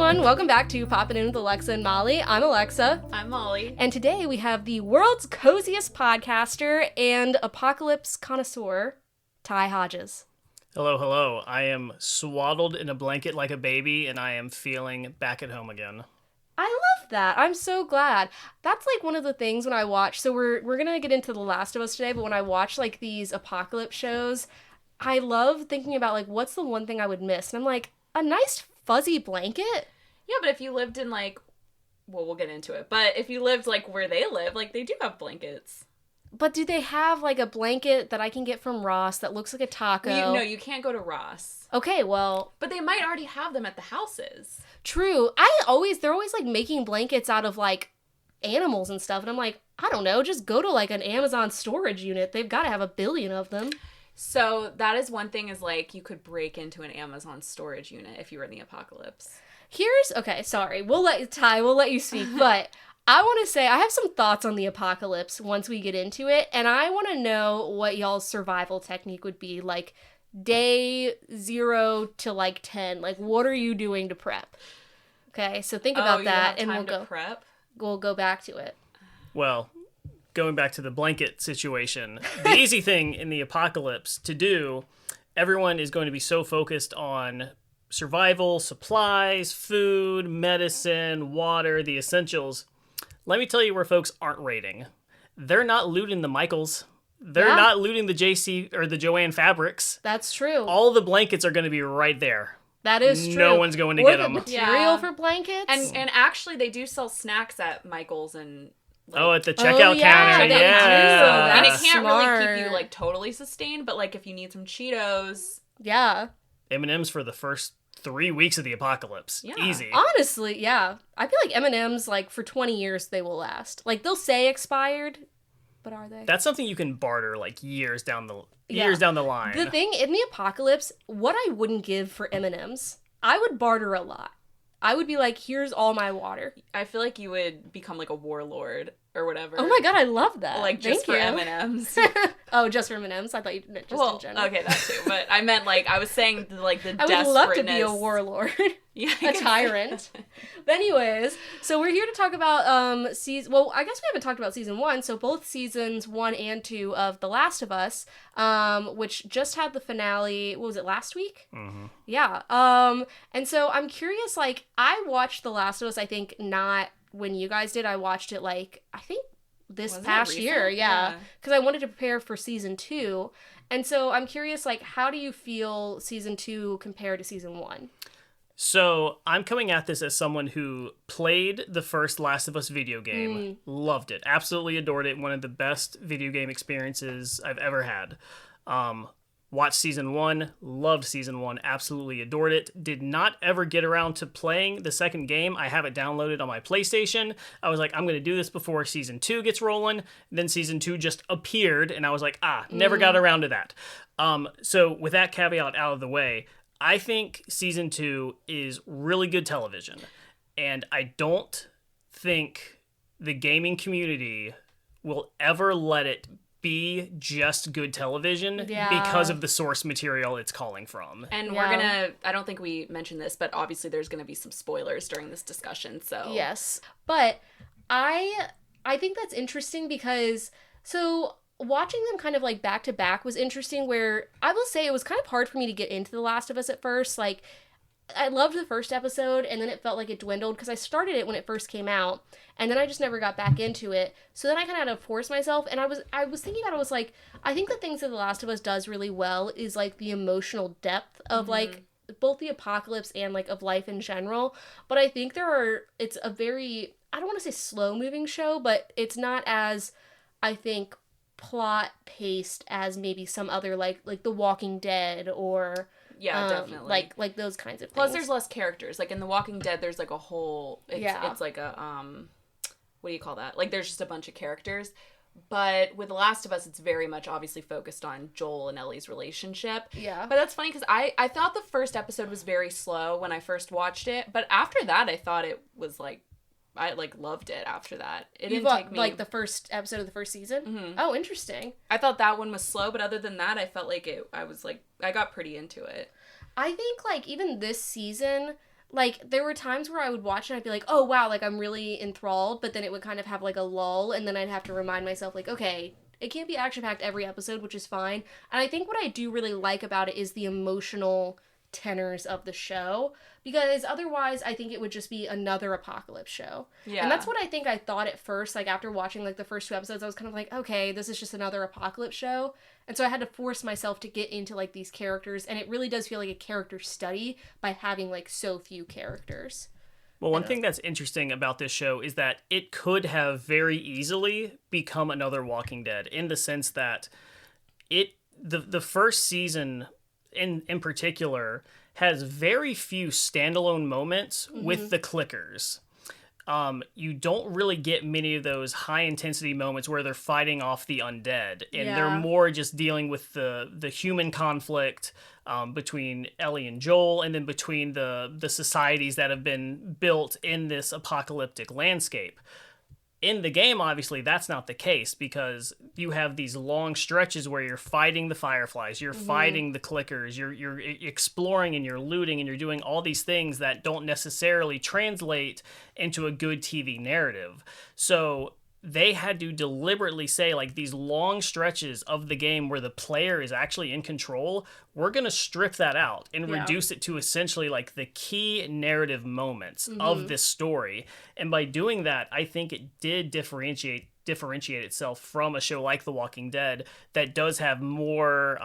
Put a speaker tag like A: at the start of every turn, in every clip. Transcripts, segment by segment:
A: everyone, welcome back to Poppin In with Alexa and Molly. I'm Alexa.
B: I'm Molly.
A: And today we have the world's coziest podcaster and apocalypse connoisseur, Ty Hodges.
C: Hello, hello. I am swaddled in a blanket like a baby, and I am feeling back at home again.
A: I love that. I'm so glad. That's like one of the things when I watch, so we're gonna get into The Last of Us today, but when I watch like these apocalypse shows, I love thinking about like, what's the one thing I would miss? And I'm like, a nice fuzzy blanket?
B: Yeah, but if you lived in like, well, we'll get into it, but if you lived like where they live, like they do have blankets.
A: But do they have like a blanket that I can get from Ross that looks like a taco?
B: Well, no, you can't go to Ross.
A: Okay, well.
B: But they might already have them at the houses.
A: True. They're always like making blankets out of like animals and stuff. And I'm like, I don't know, just go to like an Amazon storage unit. They've got to have a billion of them.
B: So that is one thing is like you could break into an Amazon storage unit if you were in the apocalypse.
A: Okay, sorry. We'll let you speak, but I want to say I have some thoughts on the apocalypse once we get into it, and I want to know what y'all's survival technique would be, like day 0 to like 10. Like, what are you doing to prep? Okay, so think about that, and we'll go back to it.
C: Well, going back to the blanket situation, the easy thing in the apocalypse to do, everyone is going to be so focused on survival, supplies, food, medicine, water, the essentials. Let me tell you where folks aren't raiding. They're not looting the Michaels. They're not looting the JC or the Joanne fabrics.
A: That's true.
C: All the blankets are going to be right there.
A: That is true.
C: No one's going to get them.
A: Or the material for blankets.
B: And actually, they do sell snacks at Michael's and.
C: Like, at the checkout counter,
A: they
C: yeah.
B: And it can't really keep you like totally sustained, but like if you need some Cheetos,
A: yeah,
C: M&Ms for the first 3 weeks of the apocalypse, easy.
A: Honestly, yeah, I feel like M&Ms like for 20 years they will last. Like they'll say expired, but are they?
C: That's something you can barter like years down the line.
A: The thing in the apocalypse, what I wouldn't give for M&Ms, I would barter a lot. I would be like, here's all my water.
B: I feel like you would become like a warlord or whatever.
A: Oh my god, I love that.
B: Like just for M&Ms.
A: Oh, just for M&Ms? I thought you meant just in general.
B: Okay, that too. But I meant like, I was saying like the desperateness.
A: I would love to be a warlord.
B: Yeah,
A: a tyrant. But anyways, so we're here to talk about season. Well, I guess we haven't talked about season 1. So both seasons 1 and 2 of The Last of Us, which just had the finale. What was it, last week?
C: Mm-hmm.
A: Yeah. And so I'm curious. Like, I watched The Last of Us. I think not when you guys did. I watched it like I think this past year. Yeah, because I wanted to prepare for season 2. And so I'm curious. Like, how do you feel season 2 compared to season 1?
C: So, I'm coming at this as someone who played the first Last of Us video game, loved it, absolutely adored it, one of the best video game experiences I've ever had. Watched season 1, loved season 1, absolutely adored it, did not ever get around to playing the second game. I have it downloaded on my PlayStation. I was like, I'm going to do this before season 2 gets rolling. Then season 2 just appeared, and I was like, never got around to that. So, with that caveat out of the way, I think season 2 is really good television, and I don't think the gaming community will ever let it be just good television because of the source material it's calling from.
B: And we're gonna, I don't think we mentioned this, but obviously there's gonna be some spoilers during this discussion, so.
A: Yes, but I think that's interesting because, so watching them kind of like back to back was interesting, where I will say it was kind of hard for me to get into The Last of Us at first. Like, I loved the first episode, and then it felt like it dwindled because I started it when it first came out, and then I just never got back into it. So then I kind of had to force myself, and I was thinking about it, I was like, I think the things that The Last of Us does really well is like the emotional depth of like both the apocalypse and like of life in general. But I think it's a very, I don't want to say slow moving show, but it's not as, I think, plot paced as maybe some other like The Walking Dead or
B: definitely
A: like those kinds of things.
B: Plus there's less characters. Like in The Walking Dead there's like a whole it's like a what do you call that? Like there's just a bunch of characters. But with The Last of Us, it's very much obviously focused on Joel and Ellie's relationship.
A: Yeah.
B: But that's funny because I thought the first episode was very slow when I first watched it. But after that, I thought it was like, I like loved it after that. It didn't take me
A: like the first episode of the first season.
B: Mm-hmm.
A: Oh, interesting.
B: I thought that one was slow, but other than that, I felt like I got pretty into it.
A: I think like even this season, like, there were times where I would watch and I'd be like, oh, wow, like, I'm really enthralled, but then it would kind of have, like, a lull, and then I'd have to remind myself, like, okay, it can't be action-packed every episode, which is fine. And I think what I do really like about it is the emotional tenors of the show, because otherwise I think it would just be another apocalypse show. Yeah. And that's what I think I thought at first, like, after watching, like, the first 2 episodes, I was kind of like, okay, this is just another apocalypse show. And so I had to force myself to get into, like, these characters, and it really does feel like a character study by having, like, so few characters.
C: Well, one thing that's interesting about this show is that it could have very easily become another Walking Dead, in the sense that the first season in particular has very few standalone moments with the clickers. You don't really get many of those high intensity moments where they're fighting off the undead, and they're more just dealing with the human conflict between Ellie and Joel, and then between the societies that have been built in this apocalyptic landscape. In the game, obviously, that's not the case, because you have these long stretches where you're fighting the fireflies, you're fighting the clickers, you're exploring and you're looting and you're doing all these things that don't necessarily translate into a good TV narrative. So they had to deliberately say, like, these long stretches of the game where the player is actually in control, we're going to strip that out and reduce it to essentially, like, the key narrative moments of this story. And by doing that, I think it did differentiate itself from a show like The Walking Dead that does have more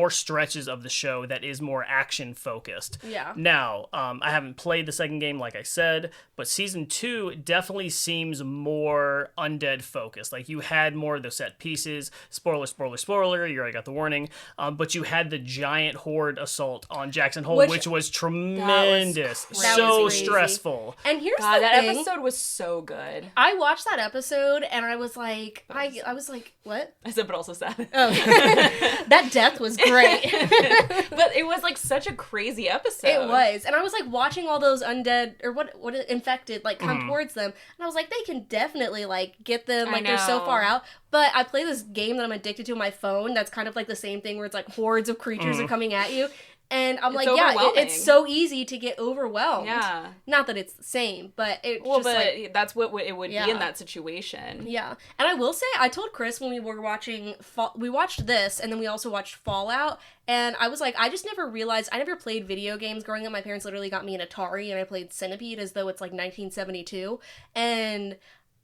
C: stretches of the show that is more action focused. Yeah. Now, I haven't played the second game, like I said, but season 2 definitely seems more undead focused. Like, you had more of those set pieces. Spoiler, you already got the warning. But you had the giant horde assault on Jackson Hole, which was tremendous. So stressful.
A: And here's the thing.
B: That episode was so good.
A: I watched that episode and I was like, I was like, what?
B: I said, but also sad.
A: Oh. That death was great.
B: But it was, like, such a crazy episode.
A: It was. And I was, like, watching all those undead, or what infected, like, come towards them. And I was like, they can definitely, like, get them. Like, they're so far out. But I play this game that I'm addicted to on my phone that's kind of like the same thing, where it's, like, hordes of creatures are coming at you. And I'm like, yeah, it's so easy to get overwhelmed. Yeah. Not that it's the same, but it just, like...
B: that's what it would be in that situation.
A: Yeah. And I will say, I told Chris when we were watching... we watched this, and then we also watched Fallout, and I was like, I just never realized... I never played video games growing up. My parents literally got me an Atari, and I played Centipede as though it's, like, 1972. And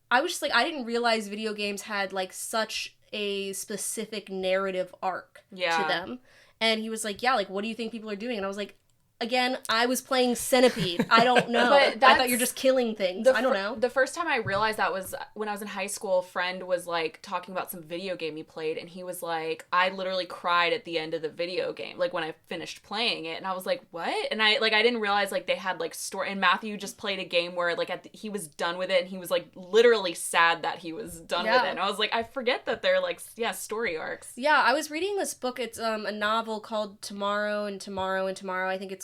A: I was just like, I didn't realize video games had, like, such a specific narrative arc to them. And he was like, yeah, like, what do you think people are doing? And I was like, again, I was playing Centipede. I don't know. But I thought you're just killing things. I don't know.
B: The first time I realized that was when I was in high school. A friend was, like, talking about some video game he played, and he was like, I literally cried at the end of the video game, like, when I finished playing it. And I was like, what? And I didn't realize, like, they had, like, story. And Matthew just played a game where, like, he was done with it, and he was, like, literally sad that he was done with it. And I was like, I forget that they're, like, story arcs.
A: Yeah, I was reading this book. It's a novel called Tomorrow and Tomorrow and Tomorrow. I think it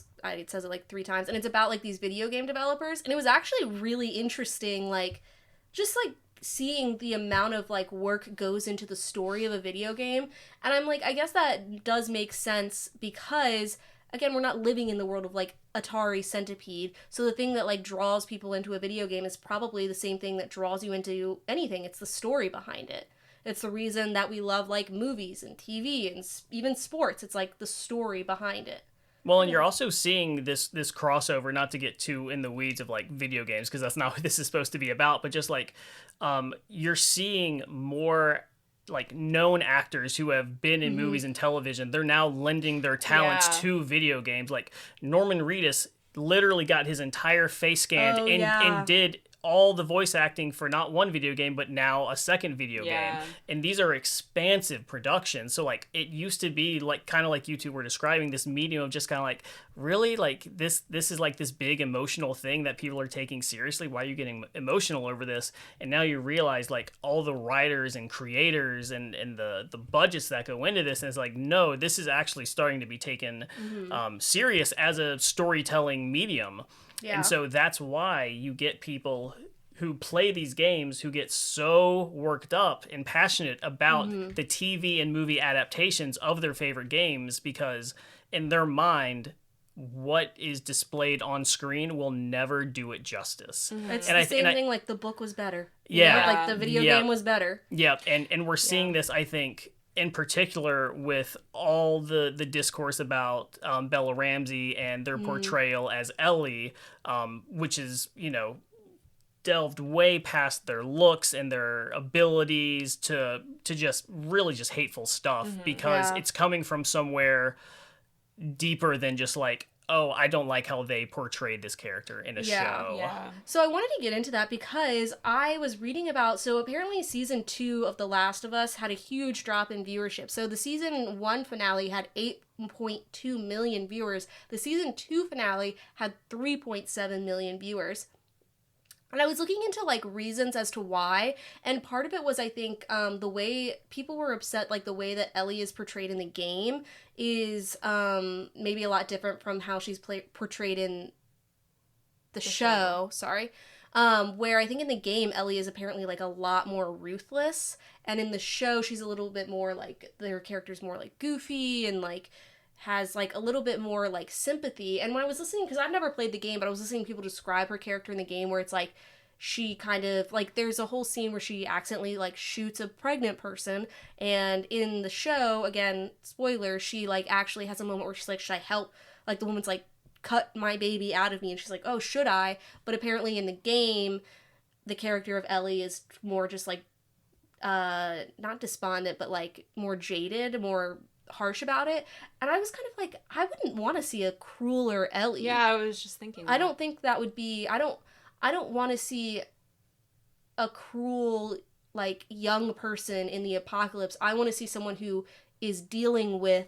A: says it, like, 3 times, and it's about, like, these video game developers, and it was actually really interesting, like, just, like, seeing the amount of, like, work goes into the story of a video game. And I'm like, I guess that does make sense, because, again, we're not living in the world of, like, Atari Centipede, so the thing that, like, draws people into a video game is probably the same thing that draws you into anything. It's the story behind it. It's the reason that we love, like, movies and TV and even sports. It's, like, the story behind it.
C: Well, and you're also seeing this crossover, not to get too in the weeds of, like, video games, because that's not what this is supposed to be about, but just, like, you're seeing more, like, known actors who have been in movies and television. They're now lending their talents to video games. Like, Norman Reedus literally got his entire face scanned and did all the voice acting for not one video game, but now a second video game. And these are expansive productions. So, like, it used to be, like, kind of like you two were describing, this medium of just kind of like, really, like, this is like this big emotional thing that people are taking seriously. Why are you getting emotional over this? And now you realize, like, all the writers and creators and the budgets that go into this, and it's like, no, this is actually starting to be taken serious as a storytelling medium. Yeah. And so that's why you get people who play these games who get so worked up and passionate about the TV and movie adaptations of their favorite games, because in their mind, what is displayed on screen will never do it justice.
A: It's the same thing, like the book was better. You
C: Yeah.
A: know? Like the video game was better.
C: Yep, and we're seeing this, I think, in particular with all the discourse about Bella Ramsey and their portrayal as Ellie, which is, you know, delved way past their looks and their abilities to just really just hateful stuff because it's coming from somewhere deeper than just like, oh, I don't like how they portrayed this character in a show.
B: Yeah.
A: So I wanted to get into that because I was reading about, so apparently season 2 of The Last of Us had a huge drop in viewership. So the season 1 finale had 8.2 million viewers. The season 2 finale had 3.7 million viewers. And I was looking into, like, reasons as to why, and part of it was, I think, the way people were upset, like, the way that Ellie is portrayed in the game is maybe a lot different from how she's portrayed in the show. Sorry. Where I think in the game, Ellie is apparently, like, a lot more ruthless, and in the show, she's a little bit more, like, their character's more, like, goofy and, like, has, like, a little bit more, like, sympathy. And when I was listening, because I've never played the game, but I was listening to people describe her character in the game where it's, like, she kind of, like, there's a whole scene where she accidentally, like, shoots a pregnant person, and in the show, again, spoiler, she, like, actually has a moment where she's like, should I help? Like, the woman's like, cut my baby out of me, and she's like, oh, should I? But apparently in the game, the character of Ellie is more just, like, not despondent, but, like, more jaded, more harsh about it, and I was kind of like, I wouldn't want to see a crueler Ellie.
B: Yeah, I was just thinking that.
A: I don't think that would be, I don't want to see a cruel, like, young person in the apocalypse. I want to see someone who is dealing with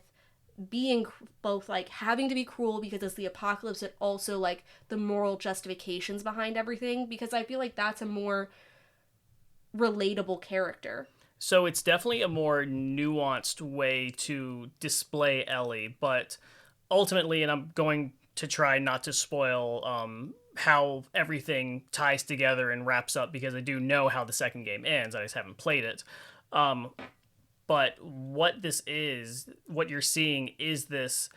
A: being both, like, having to be cruel because it's the apocalypse, and also, like, the moral justifications behind everything, because I feel like that's a more relatable character.
C: So it's definitely a more nuanced way to display Ellie, but ultimately, and I'm going to try not to spoil how everything ties together and wraps up, because I do know how the second game ends, I just haven't played it. But what this is, what you're seeing is this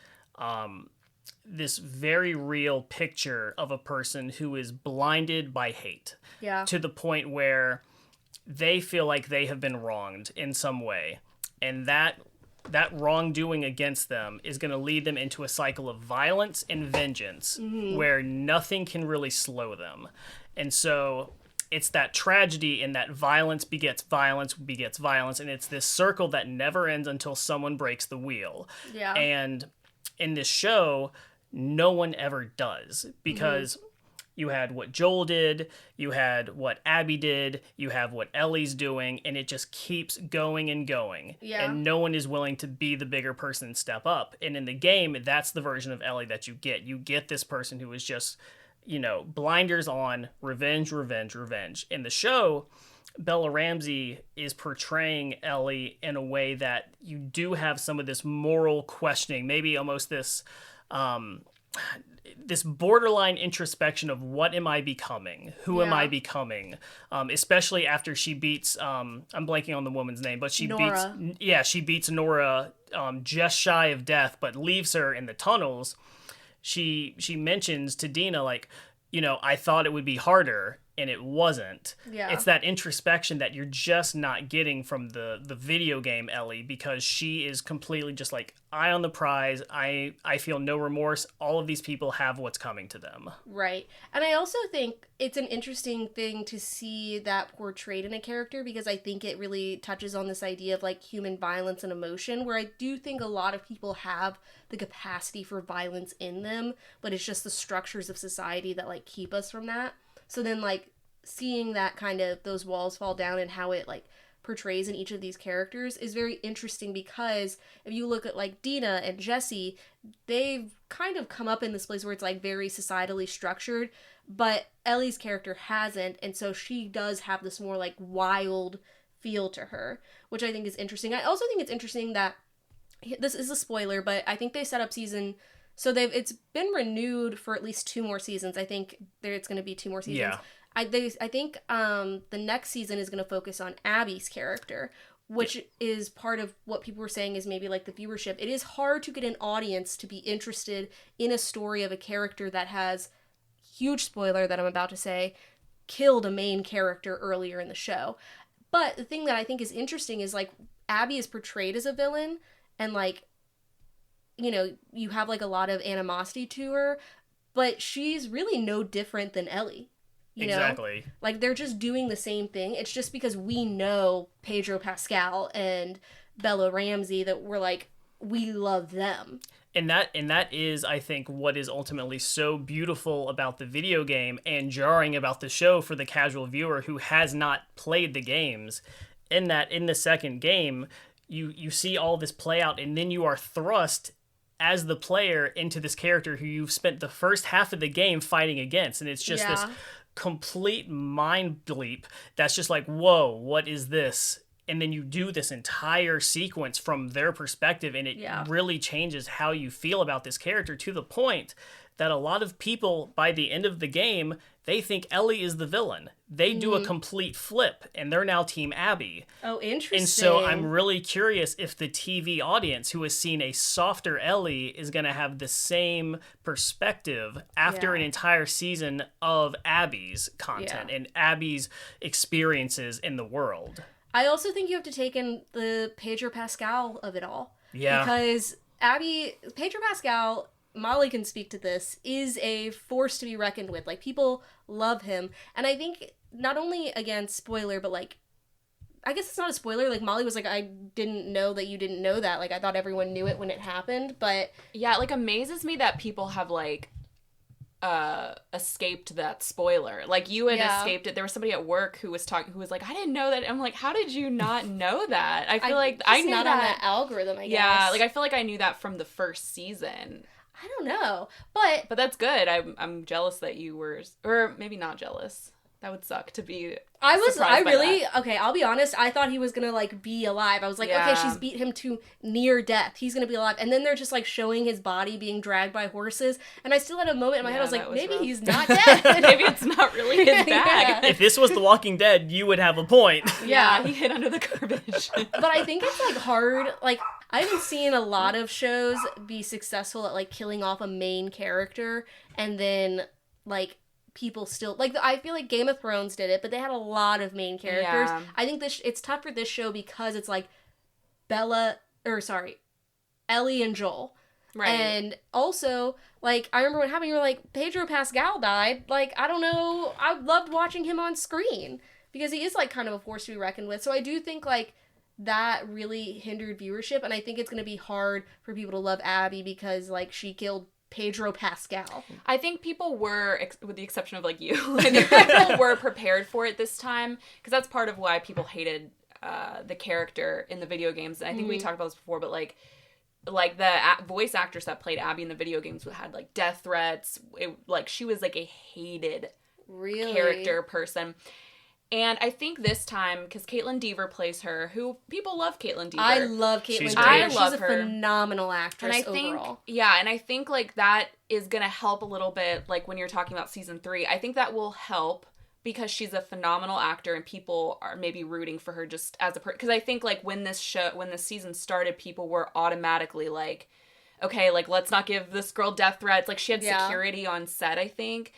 C: this very real picture of a person who is blinded by hate.
A: Yeah.
C: To the point where they feel like they have been wronged in some way, and that wrongdoing against them is going to lead them into a cycle of violence and vengeance where nothing can really slow them. And so it's that tragedy, and that violence begets violence begets violence, and it's this circle that never ends until someone breaks the wheel.
A: Yeah.
C: And in this show, no one ever does, because you had what Joel did, you had what Abby did, you have what Ellie's doing, and it just keeps going and going.
A: Yeah.
C: And no one is willing to be the bigger person and step up. And in the game, that's the version of Ellie that you get. You get this person who is just, you know, blinders on, revenge, revenge, revenge. In the show, Bella Ramsey is portraying Ellie in a way that you do have some of this moral questioning, maybe almost this this borderline introspection of what am I becoming? Who am I becoming? Especially after she beats, I'm blanking on the woman's name, but she beats Nora just shy of death, but leaves her in the tunnels. She mentions to Dina, like, you know, I thought it would be harder, and it wasn't.
A: Yeah.
C: It's that introspection that you're just not getting from the video game Ellie, because she is completely just like, eye on the prize. I feel no remorse. All of these people have what's coming to them.
A: Right. And I also think it's an interesting thing to see that portrayed in a character, because I think it really touches on this idea of, like, human violence and emotion, where I do think a lot of people have the capacity for violence in them, but it's just the structures of society that, like, keep us from that. So then, like, seeing that kind of, those walls fall down and how it, like, portrays in each of these characters is very interesting, because if you look at, like, Dina and Jesse, they've kind of come up in this place where it's, like, very societally structured, but Ellie's character hasn't, and so she does have this more, like, wild feel to her, which I think is interesting. I also think it's interesting that, this is a spoiler, but I think they set up so it's been renewed for at least 2 more seasons. I think it's going to be 2 more seasons.
C: Yeah.
A: I think the next season is going to focus on Abby's character, which is part of what people were saying is maybe like the viewership. It is hard to get an audience to be interested in a story of a character that has, huge spoiler that I'm about to say, killed a main character earlier in the show. But the thing that I think is interesting is, like, Abby is portrayed as a villain, and, like, you know, you have, like, a lot of animosity to her, but she's really no different than Ellie. You know?
C: Exactly.
A: Like, they're just doing the same thing. It's just because we know Pedro Pascal and Bella Ramsey that we're like, we love them.
C: And that is, I think, what is ultimately so beautiful about the video game and jarring about the show for the casual viewer who has not played the games. In that, in the second game, you see all this play out, and then you are thrust as the player into this character who you've spent the first half of the game fighting against. And it's just this complete mind bleep that's just like, whoa, what is this? And then you do this entire sequence from their perspective, and it really changes how you feel about this character, to the point that a lot of people, by the end of the game, they think Ellie is the villain. They do a complete flip, and they're now Team Abby.
A: Oh, interesting.
C: And so I'm really curious if the TV audience who has seen a softer Ellie is going to have the same perspective after an entire season of Abby's content and Abby's experiences in the world.
A: I also think you have to take in the Pedro Pascal of it all.
C: Yeah.
A: Because Pedro Pascal, Molly can speak to this, is a force to be reckoned with. Like, people love him. And I think, not only, again, spoiler, but, like, I guess it's not a spoiler. Like, Molly was like, I didn't know that you didn't know that. Like, I thought everyone knew it when it happened, but...
B: Yeah, it, like, amazes me that people have, like, escaped that spoiler. Like, you had escaped it. There was somebody at work who was like, I didn't know that. I'm like, how did you not know that? I feel like I knew
A: not
B: that.
A: On that algorithm, I guess.
B: Yeah, like, I feel like I knew that from the first season.
A: I don't know, but
B: that's good. I'm jealous that you were, or maybe not jealous. That would suck to be.
A: Okay, I'll be honest, I thought he was gonna, like, be alive. I was like, okay, she's beat him to near death. He's gonna be alive. And then they're just, like, showing his body being dragged by horses. And I still had a moment in my head, I was like, maybe rough. He's not dead.
B: Maybe it's not really his bag.
C: If this was The Walking Dead, you would have a point.
B: Yeah, he hid under the garbage.
A: But I think it's, like, hard. Like, I haven't seen a lot of shows be successful at, like, killing off a main character and then, like, people still, like, I feel like Game of Thrones did it, but they had a lot of main characters. Yeah. I think it's tough for this show because it's like Ellie and Joel. Right. And also, like, I remember what happened, you were like, Pedro Pascal died. Like, I don't know, I loved watching him on screen because he is, like, kind of a force to be reckoned with. So I do think, like, that really hindered viewership, and I think it's going to be hard for people to love Abby because, like, she killed Pedro Pascal.
B: I think people were, with the exception of, like, you, I think people were prepared for it this time, because that's part of why people hated the character in the video games. And I think we talked about this before, but, like the voice actress that played Abby in the video games had, like, death threats. Like, she was, like, a hated character person. And I think this time, because Caitlin Dever plays her, who people love Caitlin Dever.
A: I love Caitlin Dever.
B: I love her.
A: She's a phenomenal actress
B: and I think,
A: overall.
B: Yeah, and I think, like, that is going to help a little bit, like, when you're talking about season 3. I think that will help because she's a phenomenal actor and people are maybe rooting for her just as a person. Because I think, like, when this season started, people were automatically like, okay, like, let's not give this girl death threats. Like, she had security on set, I think.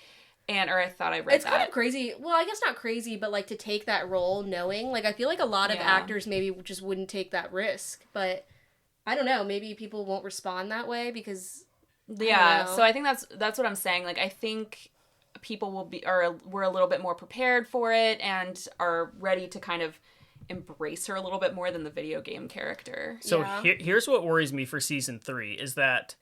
B: Or I thought I read
A: it's kind of crazy. Well, I guess not crazy, but, like, to take that role knowing. Like, I feel like a lot of actors maybe just wouldn't take that risk. But, I don't know. Maybe people won't respond that way because...
B: Yeah, so I think that's what I'm saying. Like, I think people we're a little bit more prepared for it and are ready to kind of embrace her a little bit more than the video game character.
C: So here's what worries me for season 3 is that...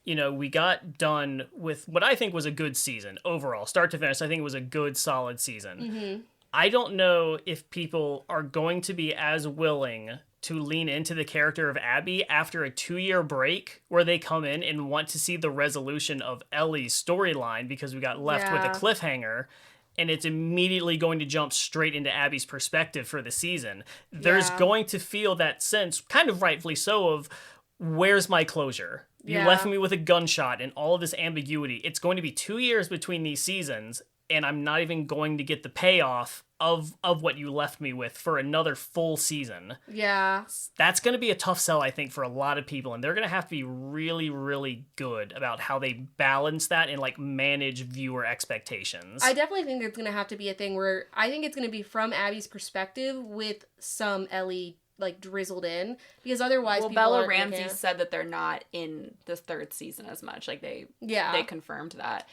C: You know, we got done with what I think was a good season overall. Start to finish, I think it was a good, solid season. Mm-hmm. I don't know if people are going to be as willing to lean into the character of Abby after a 2-year break where they come in and want to see the resolution of Ellie's storyline because we got left with a cliffhanger. And it's immediately going to jump straight into Abby's perspective for the season. There's going to feel that sense, kind of rightfully so, of where's my closure? You left me with a gunshot and all of this ambiguity. It's going to be 2 years between these seasons. and I'm not even going to get the payoff of what you left me with for another full season.
A: Yeah.
C: That's going to be a tough sell, I think, for a lot of people, and they're going to have to be really, really good about how they balance that and, like, manage viewer expectations.
A: I definitely think it's going to have to be a thing where I think it's going to be from Abby's perspective with some Ellie, like, drizzled in, because otherwise people
B: Bella Ramsey said that they're not in the third season as much. Like, they confirmed that.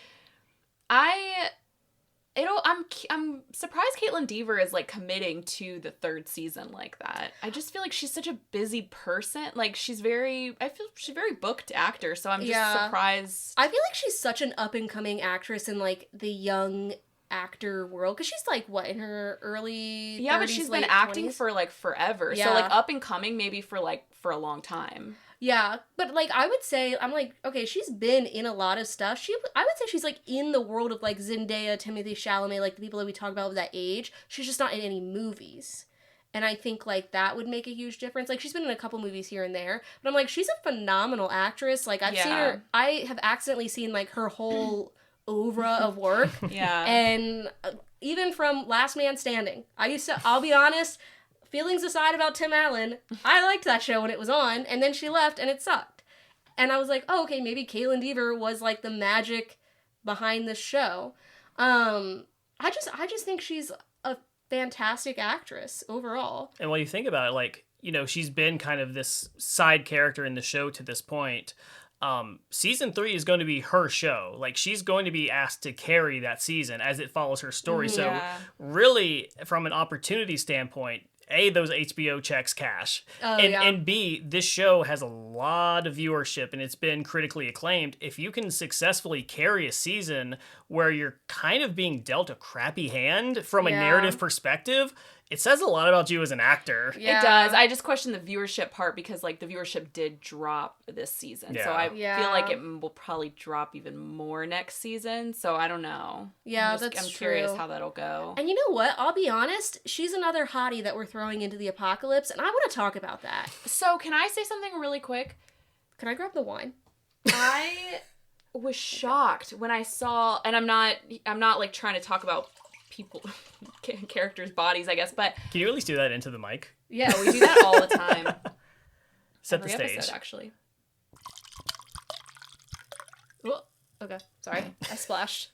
B: I'm surprised Caitlin Dever is, like, committing to the third season like that. I just feel like she's such a busy person. Like, I feel she's a very booked actor, so I'm just surprised.
A: I feel like she's such an up-and-coming actress in, like, the young actor world, because she's, like, what, in her early 30s,
B: but she's been acting
A: 20s?
B: for, like, forever. Yeah. So, like, up-and-coming maybe for a long time.
A: Yeah, but, like, I would say, I'm like, okay, she's been in a lot of stuff. I would say she's, like, in the world of, like, Zendaya, Timothée Chalamet, like, the people that we talk about with that age. She's just not in any movies. And I think, like, that would make a huge difference. Like, she's been in a couple movies here and there. But I'm like, she's a phenomenal actress. Like, I've seen her, I have accidentally seen, like, her whole oeuvre of work.
B: Yeah.
A: And even from Last Man Standing. I'll be honest, feelings aside about Tim Allen, I liked that show when it was on, and then she left, and it sucked. And I was like, oh, okay, maybe Caitlin Dever was, like, the magic behind this show. I just think she's a fantastic actress overall.
C: And when you think about it, like, you know, she's been kind of this side character in the show to this point. Season 3 is going to be her show. Like, she's going to be asked to carry that season as it follows her story. Yeah. So really, from an opportunity standpoint, A, those HBO checks cash. And B, this show has a lot of viewership and it's been critically acclaimed. If you can successfully carry a season where you're kind of being dealt a crappy hand from a narrative perspective, it says a lot about you as an actor.
B: Yeah. It does. I just question the viewership part because, like, the viewership did drop this season. Yeah. So I feel like it will probably drop even more next season. So I don't know.
A: Yeah,
B: I'm curious how that'll go.
A: And you know what? I'll be honest. She's another hottie that we're throwing into the apocalypse, and I want to talk about that.
B: So can I say something really quick?
A: Can I grab the wine?
B: I was shocked when I saw, and I'm not like trying to talk about people, characters' bodies, I guess, but...
C: Can you at least do that into the mic?
B: Yeah, we do that all the time.
C: Set the stage.
B: Episode, actually.
A: Oh, okay. Sorry. I splashed.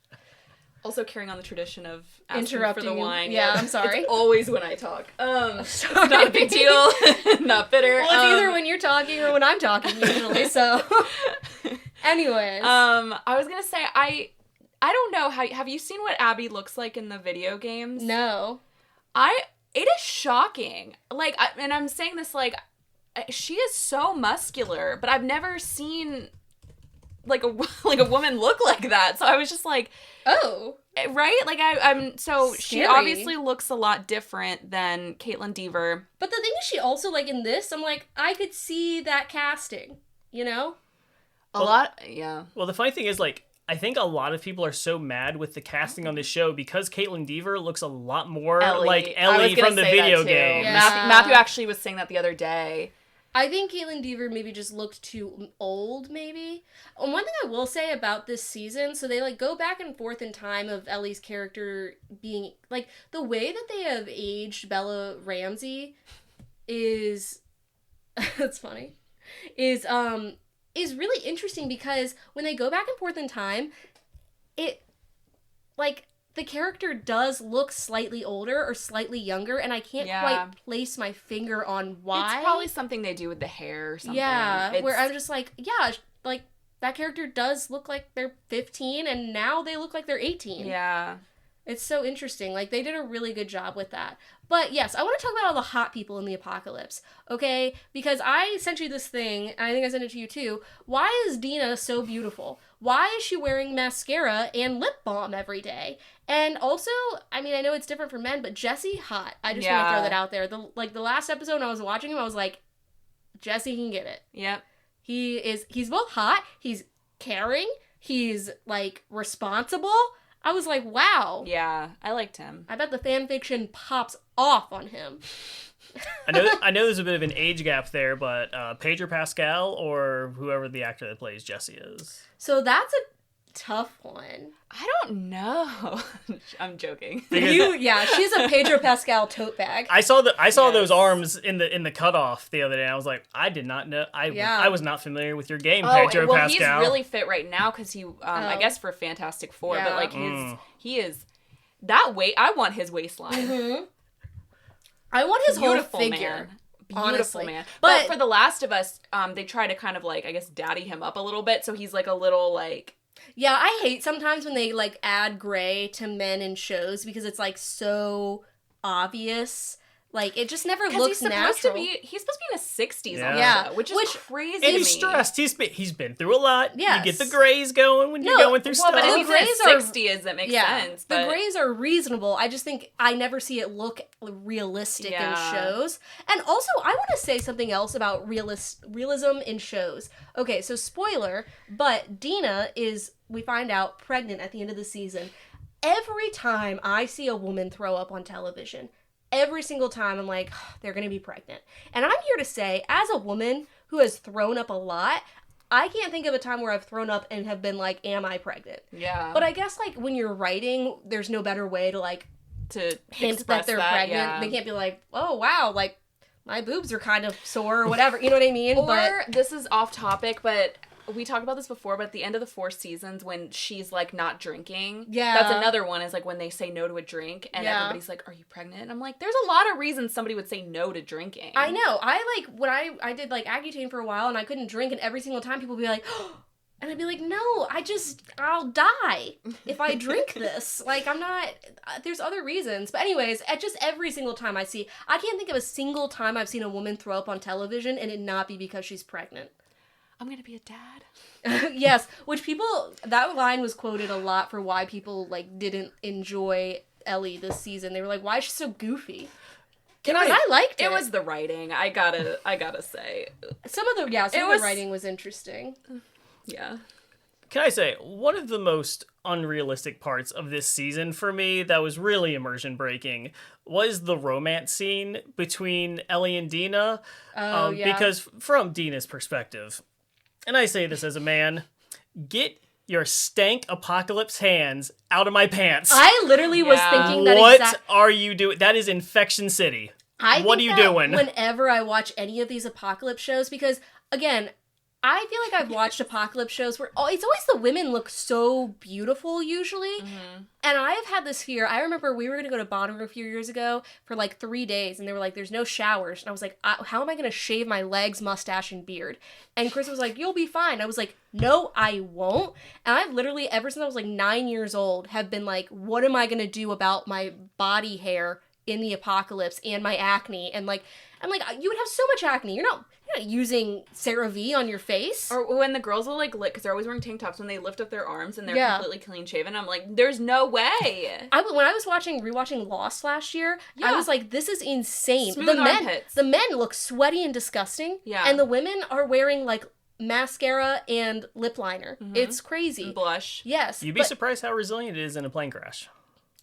B: Also carrying on the tradition of interrupting for the wine.
A: Yeah, I'm sorry.
B: It's always when I talk. It's not a big deal. Not bitter.
A: Well, it's either when you're talking or when I'm talking, usually, so... Anyways.
B: I was gonna say, I don't know have you seen what Abby looks like in the video games?
A: No.
B: It is shocking. Like, and I'm saying this, like, she is so muscular, but I've never seen like a woman look like that. So I was just like,
A: oh,
B: right? Like I'm so
A: Scary.
B: She obviously looks a lot different than Caitlin Dever.
A: But the thing is, she also, like, in this, I'm like, I could see that casting, you know?
B: A lot, yeah.
C: Well, the funny thing is, like, I think a lot of people are so mad with the casting on this show because Caitlin Dever looks a lot more like Ellie from the video game.
B: Yeah. Matthew actually was saying that the other day.
A: I think Caitlin Dever maybe just looked too old, maybe. And one thing I will say about this season, so they, like, go back and forth in time of Ellie's character being, like, the way that they have aged Bella Ramsey is, that's funny, is really interesting because when they go back and forth in time, it, like, the character does look slightly older or slightly younger, and I can't quite place my finger on why.
B: It's probably something they do with the hair or something.
A: Yeah, where I'm just like, yeah, like, that character does look like they're 15, and now they look like they're 18.
B: Yeah.
A: It's so interesting. Like, they did a really good job with that. But yes, I want to talk about all the hot people in the apocalypse, okay? Because I sent you this thing, and I think I sent it to you too. Why is Dina so beautiful? Why is she wearing mascara and lip balm every day? And also, I mean, I know it's different for men, but Jesse, hot. I just want to throw that out there. The last episode when I was watching him, I was like, Jesse can get it.
B: Yep.
A: He's both hot, he's caring, he's, like, responsible. I was like, wow.
B: Yeah, I liked him.
A: I bet the fan fiction pops off on him.
C: I know there's a bit of an age gap there, but Pedro Pascal or whoever the actor that plays Jesse is.
A: So that's Tough one.
B: I don't know. I'm joking.
A: She's a Pedro Pascal tote bag.
C: I saw those arms in the cutoff the other day. I was like, I did not know. I was not familiar with your game, Pedro Pascal.
B: He's really fit right now because he, I guess for Fantastic Four, but like he is that weight. I want his waistline.
A: Mm-hmm. I want his
B: Beautiful
A: whole figure.
B: Man. Beautiful
A: Honestly.
B: man. But for The Last of Us, they try to kind of like, I guess, daddy him up a little bit, so he's like a little like.
A: Yeah, I hate sometimes when they like add gray to men in shows because it's like so obvious. Like it just never looks natural.
B: He's supposed to be in his 60s on
A: the
B: show, which is crazy.
C: And he's stressed. He's been through a lot.
A: Yes.
C: You get the grays going when you're going through stuff.
B: But if he's in his 60s, that makes sense.
A: But the grays are reasonable. I just think I never see it look realistic in shows. And also, I want to say something else about realism in shows. Okay, so spoiler, but Dina is, we find out, pregnant at the end of the season. Every time I see a woman throw up on television, every single time I'm like, oh, they're going to be pregnant. And I'm here to say, as a woman who has thrown up a lot, I can't think of a time where I've thrown up and have been like, am I pregnant?
B: Yeah.
A: But I guess like when you're writing, there's no better way to like
B: to
A: hint that they're pregnant. Yeah. They can't be like, oh wow, like my boobs are kind of sore or whatever. You know what I mean?
B: Or this is off topic, but we talked about this before, but at the end of the 4 seasons when she's like not drinking, that's another one, is like when they say no to a drink and everybody's like, are you pregnant? And I'm like, there's a lot of reasons somebody would say no to drinking.
A: I know. I like when I did like Accutane for a while and I couldn't drink, and every single time people would be like, oh, and I'd be like, no, I'll die if I drink this. Like, I'm not, there's other reasons. But anyways, at just every single time I can't think of a single time I've seen a woman throw up on television and it not be because she's pregnant.
B: I'm going to be a dad.
A: Yes, which that line was quoted a lot for why people, like, didn't enjoy Ellie this season. They were like, why is she so goofy? I liked it.
B: It was the writing, I gotta say.
A: Some of the writing was interesting.
B: Yeah.
C: Can I say, one of the most unrealistic parts of this season for me that was really immersion breaking was the romance scene between Ellie and Dina. Because from Dina's perspective, and I say this as a man, get your stank apocalypse hands out of my pants.
A: I literally was thinking that
C: What are you doing? That is Infection City. What are you doing?
A: Whenever I watch any of these apocalypse shows, because, again, I feel like I've watched apocalypse shows where it's always the women look so beautiful, usually. Mm-hmm. And I've had this fear. I remember we were going to go to Bonnaroo a few years ago for like 3 days, and they were like, there's no showers. And I was like, how am I going to shave my legs, mustache, and beard? And Chris was like, you'll be fine. I was like, no, I won't. And I've literally, ever since I was like 9 years old, have been like, what am I going to do about my body hair in the apocalypse and my acne? And like, I'm like, you would have so much acne. You're not using CeraVe on your face.
B: Or when the girls will like lick, because they're always wearing tank tops, when they lift up their arms and they're completely clean shaven, I'm like, there's no way. When
A: I was rewatching Lost last year, I was like, this is insane.
B: Smooth armpits.
A: The men look sweaty and disgusting. Yeah. And the women are wearing like mascara and lip liner. Mm-hmm. It's crazy.
B: And blush.
A: Yes.
C: You'd be surprised how resilient it is in a plane crash.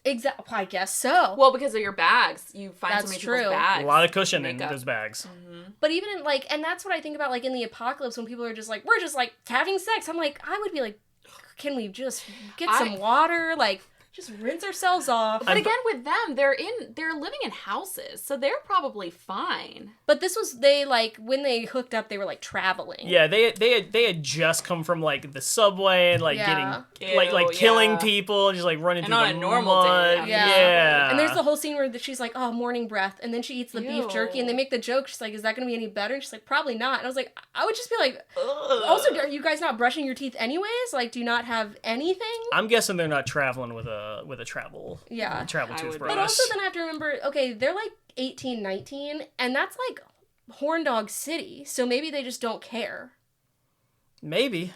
A: Exactly. I guess so.
B: Well, because of your bags. You find so many people's bags.
C: A lot of cushion in those bags.
A: Mm-hmm. But even in, like, and that's what I think about, like, in the apocalypse when people are just like, we're just, like, having sex. I'm like, I would be like, can we just get some water? Like, just rinse ourselves off.
B: But again, with them, they're living in houses, so they're probably fine.
A: But this was, when they hooked up, they were, like, traveling.
C: Yeah, they had just come from, like, the subway and, like, getting, killing people, just, like, running through the
B: normal
C: mud.
B: day.
C: Yeah.
A: And there's the whole scene where she's like, oh, morning breath, and then she eats the beef jerky, and they make the joke, she's like, is that going to be any better? And she's like, probably not. And I was like, I would just be like, ugh. Also, are you guys not brushing your teeth anyways? Like, do you not have anything?
C: I'm guessing they're not traveling with a travel toothbrush.
A: But also then I have to remember, okay, they're like 18, 19, and that's like Horn Dog City, so maybe they just don't care.
C: Maybe.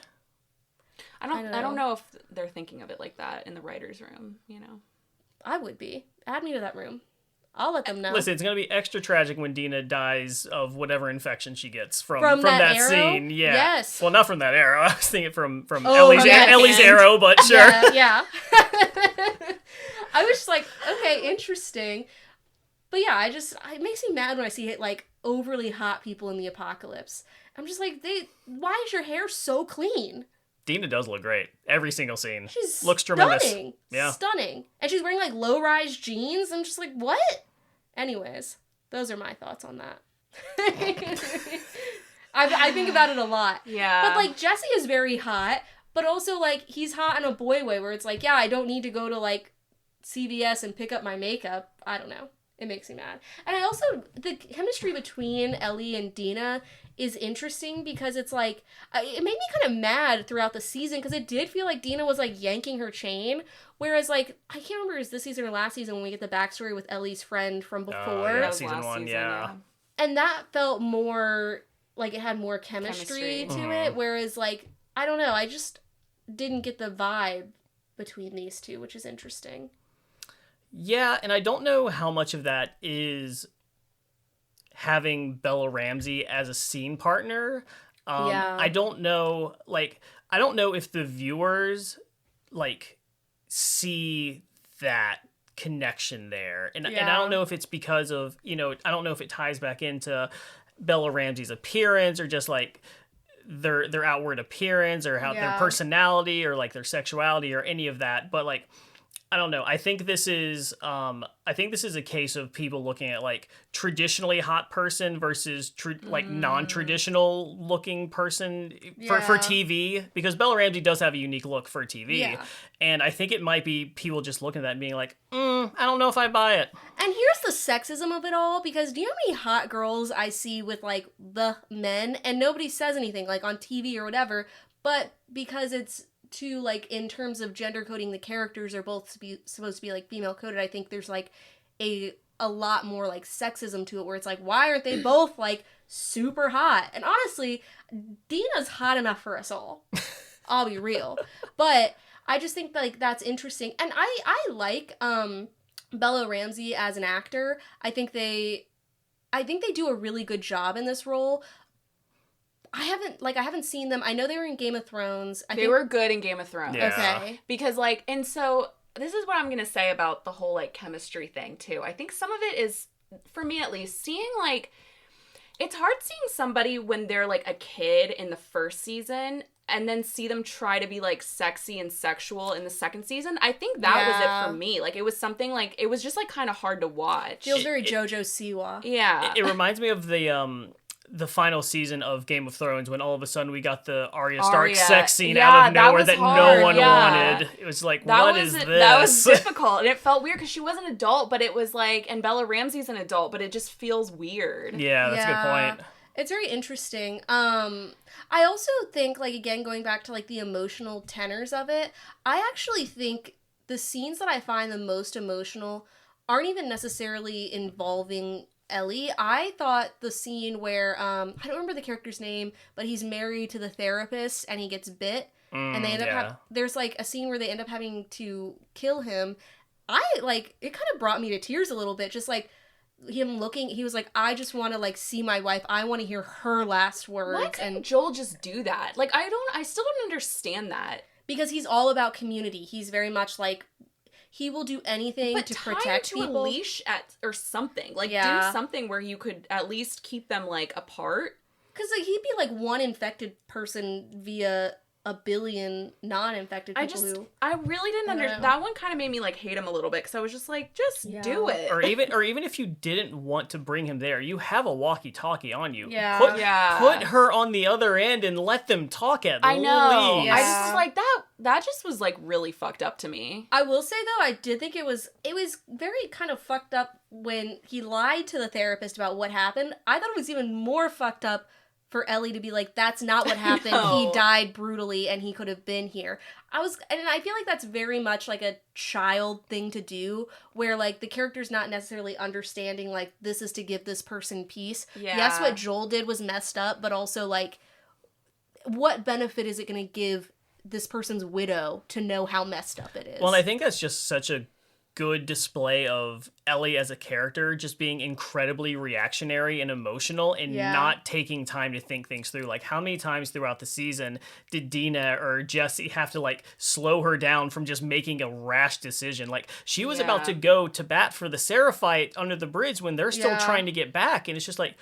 B: I don't know if they're thinking of it like that in the writer's room, you know.
A: I would be. Add me to that room. I'll let them know.
C: Listen, it's going to be extra tragic when Dina dies of whatever infection she gets from that scene. Yeah. Yes. Well, not from that arrow. I was thinking from Ellie's arrow, but sure.
A: Yeah. I was just like, okay, interesting. But yeah, it makes me mad when I see like overly hot people in the apocalypse. I'm just like, why is your hair so clean?
C: Dina does look great. Every single scene.
A: She's
C: looks
A: stunning.
C: tremendous. Yeah.
A: Stunning. And she's wearing like low-rise jeans. I'm just like, what? Anyways, those are my thoughts on that. I think about it a lot.
B: Yeah.
A: But like Jesse is very hot, but also like he's hot in a boy way where it's like, yeah, I don't need to go to like CVS and pick up my makeup. I don't know. It makes me mad. And I also, the chemistry between Ellie and Dina is interesting because it's like, it made me kind of mad throughout the season because it did feel like Dina was like yanking her chain. Whereas like, I can't remember if it was this season or last season when we get the backstory with Ellie's friend from before.
C: Yeah, season 1, yeah.
A: And that felt more, like it had more chemistry to it. Whereas like, I don't know, I just didn't get the vibe between these two, which is interesting.
C: Yeah, and I don't know how much of that is having Bella Ramsey as a scene partner. I don't know, like, I don't know if the viewers, like, see that connection there. And I don't know if it's because of, you know, I don't know if it ties back into Bella Ramsey's appearance or just, like, their outward appearance or how their personality or, like, their sexuality or any of that. But, like, I don't know. I think this is a case of people looking at like traditionally hot person versus like non-traditional looking person for TV, because Bella Ramsey does have a unique look for TV, and I think it might be people just looking at that and being like, I don't know if I buy it.
A: And here's the sexism of it all, because do you know how many hot girls I see with like the men and nobody says anything like on TV or whatever, but because it's to like in terms of gender coding, the characters are both supposed to be like female coded. I think there's like a lot more like sexism to it where it's like, why aren't they both like super hot? And honestly, Dina's hot enough for us all. I'll be real. But I just think like that's interesting. And I like Bella Ramsey as an actor. I think they do a really good job in this role. I haven't seen them. I know they were in Game of Thrones.
B: They were good in Game of Thrones.
C: Yeah.
A: Okay.
B: Because, like, and so this is what I'm going to say about the whole, like, chemistry thing, too. I think some of it is, for me at least, seeing, like, it's hard seeing somebody when they're, like, a kid in the first season and then see them try to be, like, sexy and sexual in the second season. I think that was it for me. Like, it was something, like, it was just, like, kind of hard to watch.
A: Feels very JoJo Siwa.
C: Yeah. It reminds me of the final season of Game of Thrones when all of a sudden we got the Arya Stark sex scene out of nowhere that no one wanted. It was like, what is this?
B: That was difficult. And it felt weird because she was an adult, but it was like, and Bella Ramsey's an adult, but it just feels weird.
C: Yeah, that's a good point.
A: It's very interesting. I also think, like, again, going back to, like, the emotional tenors of it, I actually think the scenes that I find the most emotional aren't even necessarily involving Ellie. I thought the scene where, I don't remember the character's name, but he's married to the therapist and he gets bit, and they end up, there's, like, a scene where they end up having to kill him. It kind of brought me to tears a little bit, just, like, him looking, he was like, I just want to, like, see my wife. I want to hear her last words.
B: Why couldn't Joel just do that? Like, I still don't understand that.
A: Because he's all about community. He's very much, like, he will do anything to protect people.
B: But tie him to a leash or something. Like, do something where you could at least keep them, like, apart.
A: Because, like, he'd be, like, one infected person via a billion non-infected people
B: I really didn't understand. That one kind of made me, like, hate him a little bit. Because I was just like, just do it.
C: Or even if you didn't want to bring him there, you have a walkie-talkie on you.
A: Yeah.
C: Put her on the other end and let them talk at least.
B: I know. Yeah. I just was like, that just was, like, really fucked up to me.
A: I will say, though, I did think it was very kind of fucked up when he lied to the therapist about what happened. I thought it was even more fucked up for Ellie to be like, that's not what happened. He died brutally and he could have been here. And I feel like that's very much like a child thing to do, where like the character's not necessarily understanding like this is to give this person peace. Yeah. Yes, what Joel did was messed up, but also like what benefit is it going to give this person's widow to know how messed up it is?
C: Well, I think that's just such a good display of Ellie as a character just being incredibly reactionary and emotional and not taking time to think things through. Like, how many times throughout the season did Dina or Jesse have to, like, slow her down from just making a rash decision? Like, she was about to go to bat for the Seraphite under the bridge when they're still trying to get back, and it's just like,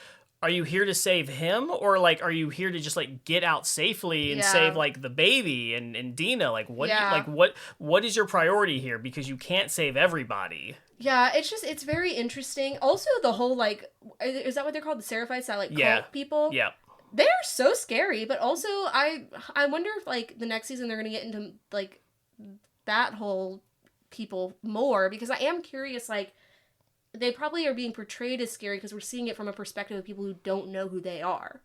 C: are you here to save him, or like are you here to just like get out safely and save like the baby and Dina? Like what what is your priority here, because you can't save everybody.
A: Yeah, it's very interesting. Also, the whole like, is that what they're called, the Seraphites, that like cult people?
C: Yeah.
A: They are so scary, but also I wonder if like the next season they're gonna get into like that whole people more, because I am curious, like they probably are being portrayed as scary because we're seeing it from a perspective of people who don't know who they are.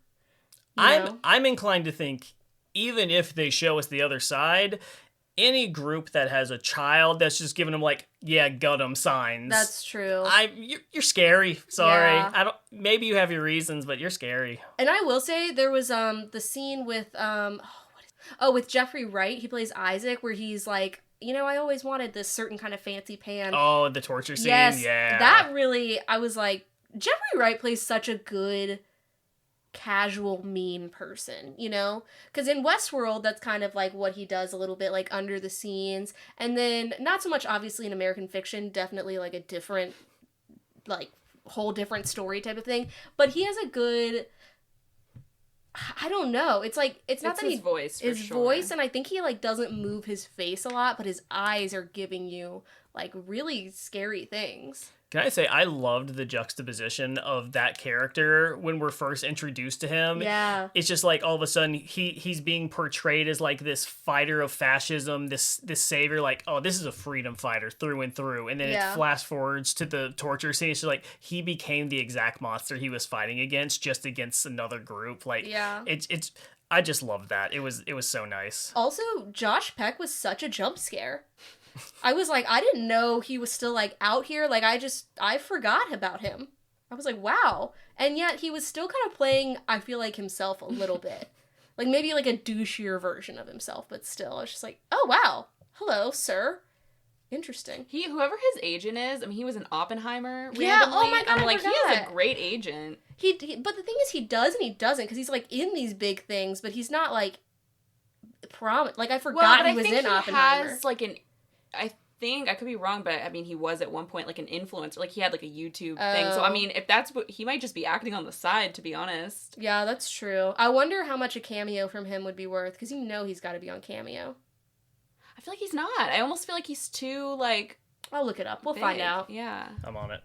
C: I'm inclined to think, even if they show us the other side, any group that has a child that's just giving them like, yeah, gut 'em signs.
A: That's true.
C: You're scary. Sorry.
A: Yeah.
C: I don't. Maybe you have your reasons, but you're scary.
A: And I will say there was the scene with with Jeffrey Wright. He plays Isaac, where he's like, I always wanted this certain kind of fancy pan.
C: Oh, the torture scene?
A: Yes,
C: yeah.
A: That really, I was like, Jeffrey Wright plays such a good casual mean person, because in Westworld that's kind of like what he does a little bit, like under the scenes, and then not so much obviously in American Fiction, definitely like a different, like whole different story type of thing, but he has a good, I don't know. It's like it's not that
B: his voice,
A: his voice, and I think he like doesn't move his face a lot, but his eyes are giving you like really scary things.
C: Can I say I loved the juxtaposition of that character when we're first introduced to him?
A: Yeah.
C: It's just like all of a sudden he's being portrayed as like this fighter of fascism, this savior, like, oh, this is a freedom fighter through and through. And then it flash forwards to the torture scene. It's just like he became the exact monster he was fighting against, just against another group. Like, it's I just loved that. It was so nice.
A: Also, Josh Peck was such a jump scare. I was like, I didn't know he was still like out here. Like I forgot about him. I was like, wow. And yet he was still kind of playing, I feel like, himself a little bit. Like maybe like a douchier version of himself, but still, I was just like, oh wow. Hello, sir. Interesting.
B: Whoever his agent is, I mean, he was an Oppenheimer randomly.
A: Yeah, oh my God,
B: I'm like,
A: he
B: has a great agent.
A: He but the thing is, he does and he doesn't, because he's like in these big things, but he's not like prominent. Like I forgot he was in Oppenheimer.
B: Has like I think, I could be wrong, but I mean, he was at one point like an influencer. Like he had like a YouTube thing. So I mean, if that's what, he might just be acting on the side, to be honest.
A: Yeah, that's true. I wonder how much a cameo from him would be worth, because he's got to be on Cameo.
B: I feel like he's not. I almost feel like he's too like.
A: I'll look it up. We'll find out.
B: Yeah.
C: I'm on it.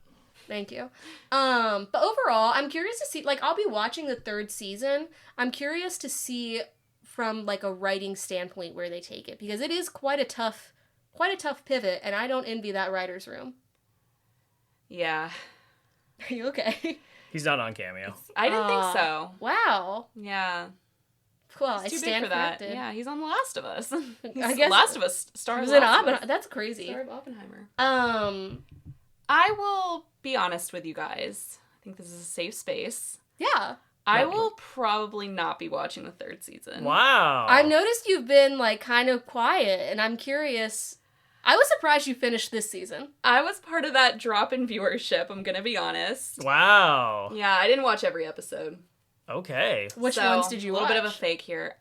A: Thank you. But overall, I'm curious to see, like, I'll be watching the 3rd season. I'm curious to see from like a writing standpoint where they take it, because it is quite a tough pivot, and I don't envy that writer's room.
B: Yeah.
A: Are you okay?
C: He's not on Cameo.
B: I didn't think so.
A: Wow.
B: Yeah.
A: Cool.
B: He's
A: I
B: too
A: stand
B: big for
A: corrected.
B: that. Yeah, he's on The Last of Us.
A: I guess
B: Last of Us star.
A: He was in Oppenheimer. That's crazy.
B: Star of Oppenheimer.
A: I
B: will be honest with you guys. I think this is a safe space.
A: Yeah.
B: I will probably not be watching the 3rd season.
C: Wow.
A: I've noticed you've been like kind of quiet, and I'm curious. I was surprised you finished this season.
B: I was part of that drop in viewership, I'm gonna be honest.
C: Wow.
B: Yeah, I didn't watch every episode.
C: Okay.
A: Which ones did you watch?
B: A little bit of a fake here.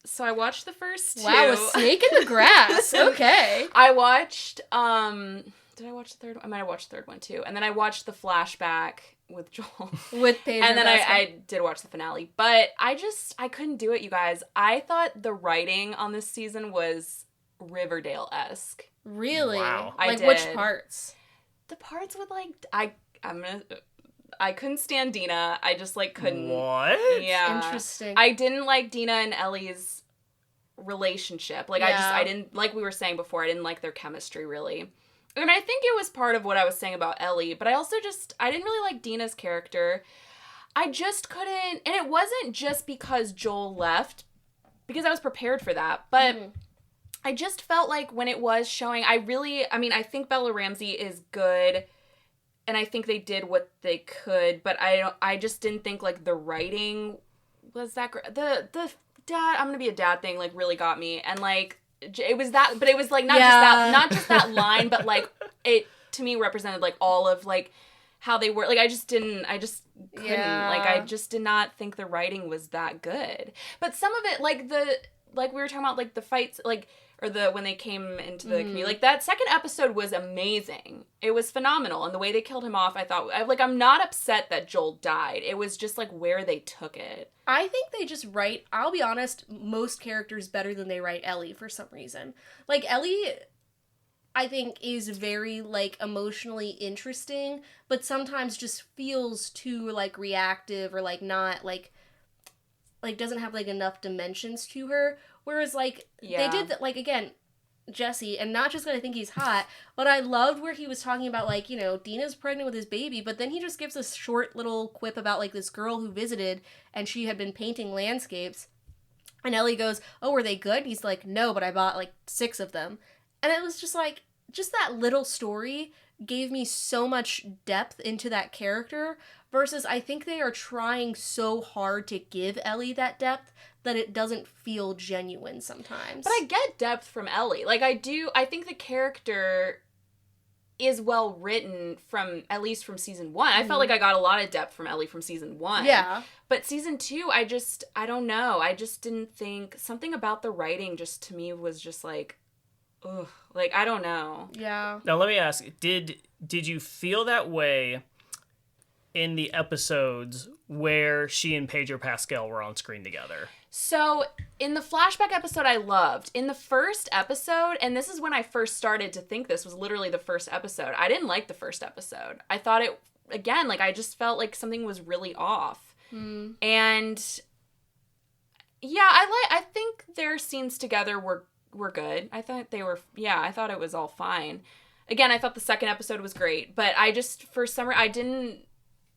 B: So I watched the first 2.
A: Wow, a snake in the grass. Okay.
B: I watched, did I watch the 3rd one? I might have watched the 3rd one too. And then I watched the flashback with Joel.
A: With Pedro.
B: And then I did watch the finale. But I couldn't do it, you guys. I thought the writing on this season was Riverdale-esque.
A: Really?
C: Wow.
A: Like,
B: I
A: which
B: did.
A: parts?
B: The parts with, like, I couldn't stand Dina. I just, like, couldn't.
C: What?
B: Yeah.
A: Interesting.
B: I didn't like Dina and Ellie's relationship. Like, I didn't, like we were saying before, I didn't like their chemistry, really. And I think it was part of what I was saying about Ellie, but I also I didn't really like Dina's character. I just couldn't, and it wasn't just because Joel left, because I was prepared for that, but I just felt like when it was showing, I think Bella Ramsey is good, and I think they did what they could, but I just didn't think, like, the writing was that great. The dad, I'm gonna be a dad thing, like, really got me, and, like, it was that, but it was, like, not just that line, but, like, it, to me, represented, like, all of, like, how they were, like, I just couldn't, like, I just did not think the writing was that good. But some of it, like we were talking about, like, the fights, like, or when they came into the community. Like, that second episode was amazing. It was phenomenal. And the way they killed him off, I thought, I'm not upset that Joel died. It was just, like, where they took it.
A: I think they just write, I'll be honest, most characters better than they write Ellie for some reason. Like, Ellie, I think, is very, like, emotionally interesting, but sometimes just feels too, like, reactive or, like, not, like doesn't have, like, enough dimensions to her. Whereas, like, they did, like, again, Jesse, and not just because I think he's hot, but I loved where he was talking about, like, you know, Dina's pregnant with his baby, but then he just gives a short little quip about, like, this girl who visited, and she had been painting landscapes, and Ellie goes, oh, were they good? And he's like, no, but I bought, like, 6 of them. And it was just, like, just that little story gave me so much depth into that character, versus I think they are trying so hard to give Ellie that depth that it doesn't feel genuine sometimes.
B: But I get depth from Ellie. Like, I think the character is well written at least from season 1. I felt like I got a lot of depth from Ellie from season 1.
A: Yeah.
B: But season 2, I don't know. I just didn't think, something about the writing just, to me, was just like, ugh. Like, I don't know.
A: Yeah.
C: Now, let me ask, did you feel that way in the episodes where she and Pedro Pascal were on screen together?
B: So, in the flashback episode, I loved. In the first episode, and this is when I first started to think this was literally the first episode, I didn't like the first episode. I thought it, again, like, I just felt like something was really off. And, yeah, I think their scenes together were good. I thought I thought it was all fine. Again, I thought the second episode was great, but I just, for some reason,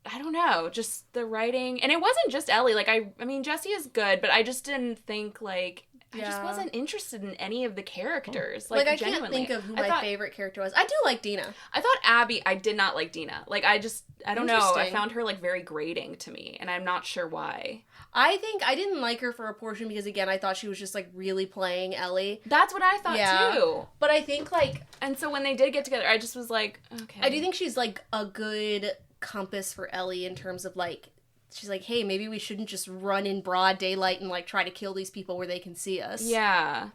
B: I don't know, just the writing, and it wasn't just Ellie, like, I mean, Jessie is good, but I just didn't think, like, I just wasn't interested in any of the characters, like,
A: I
B: genuinely.
A: can't think of who my favorite character was. I do like Dina.
B: I thought I did not like Dina. Like, I don't know, I found her, like, very grating to me, and I'm not sure why.
A: I think I didn't like her for a portion because, again, I thought she was just, like, really playing Ellie.
B: That's what I thought, too.
A: But I think, like...
B: And so when they did get together, I just was like, okay.
A: I do think she's, like, a good compass for Ellie in terms of, like, she's like, hey, maybe we shouldn't just run in broad daylight and, like, try to kill these people where they can see us.
B: Yeah.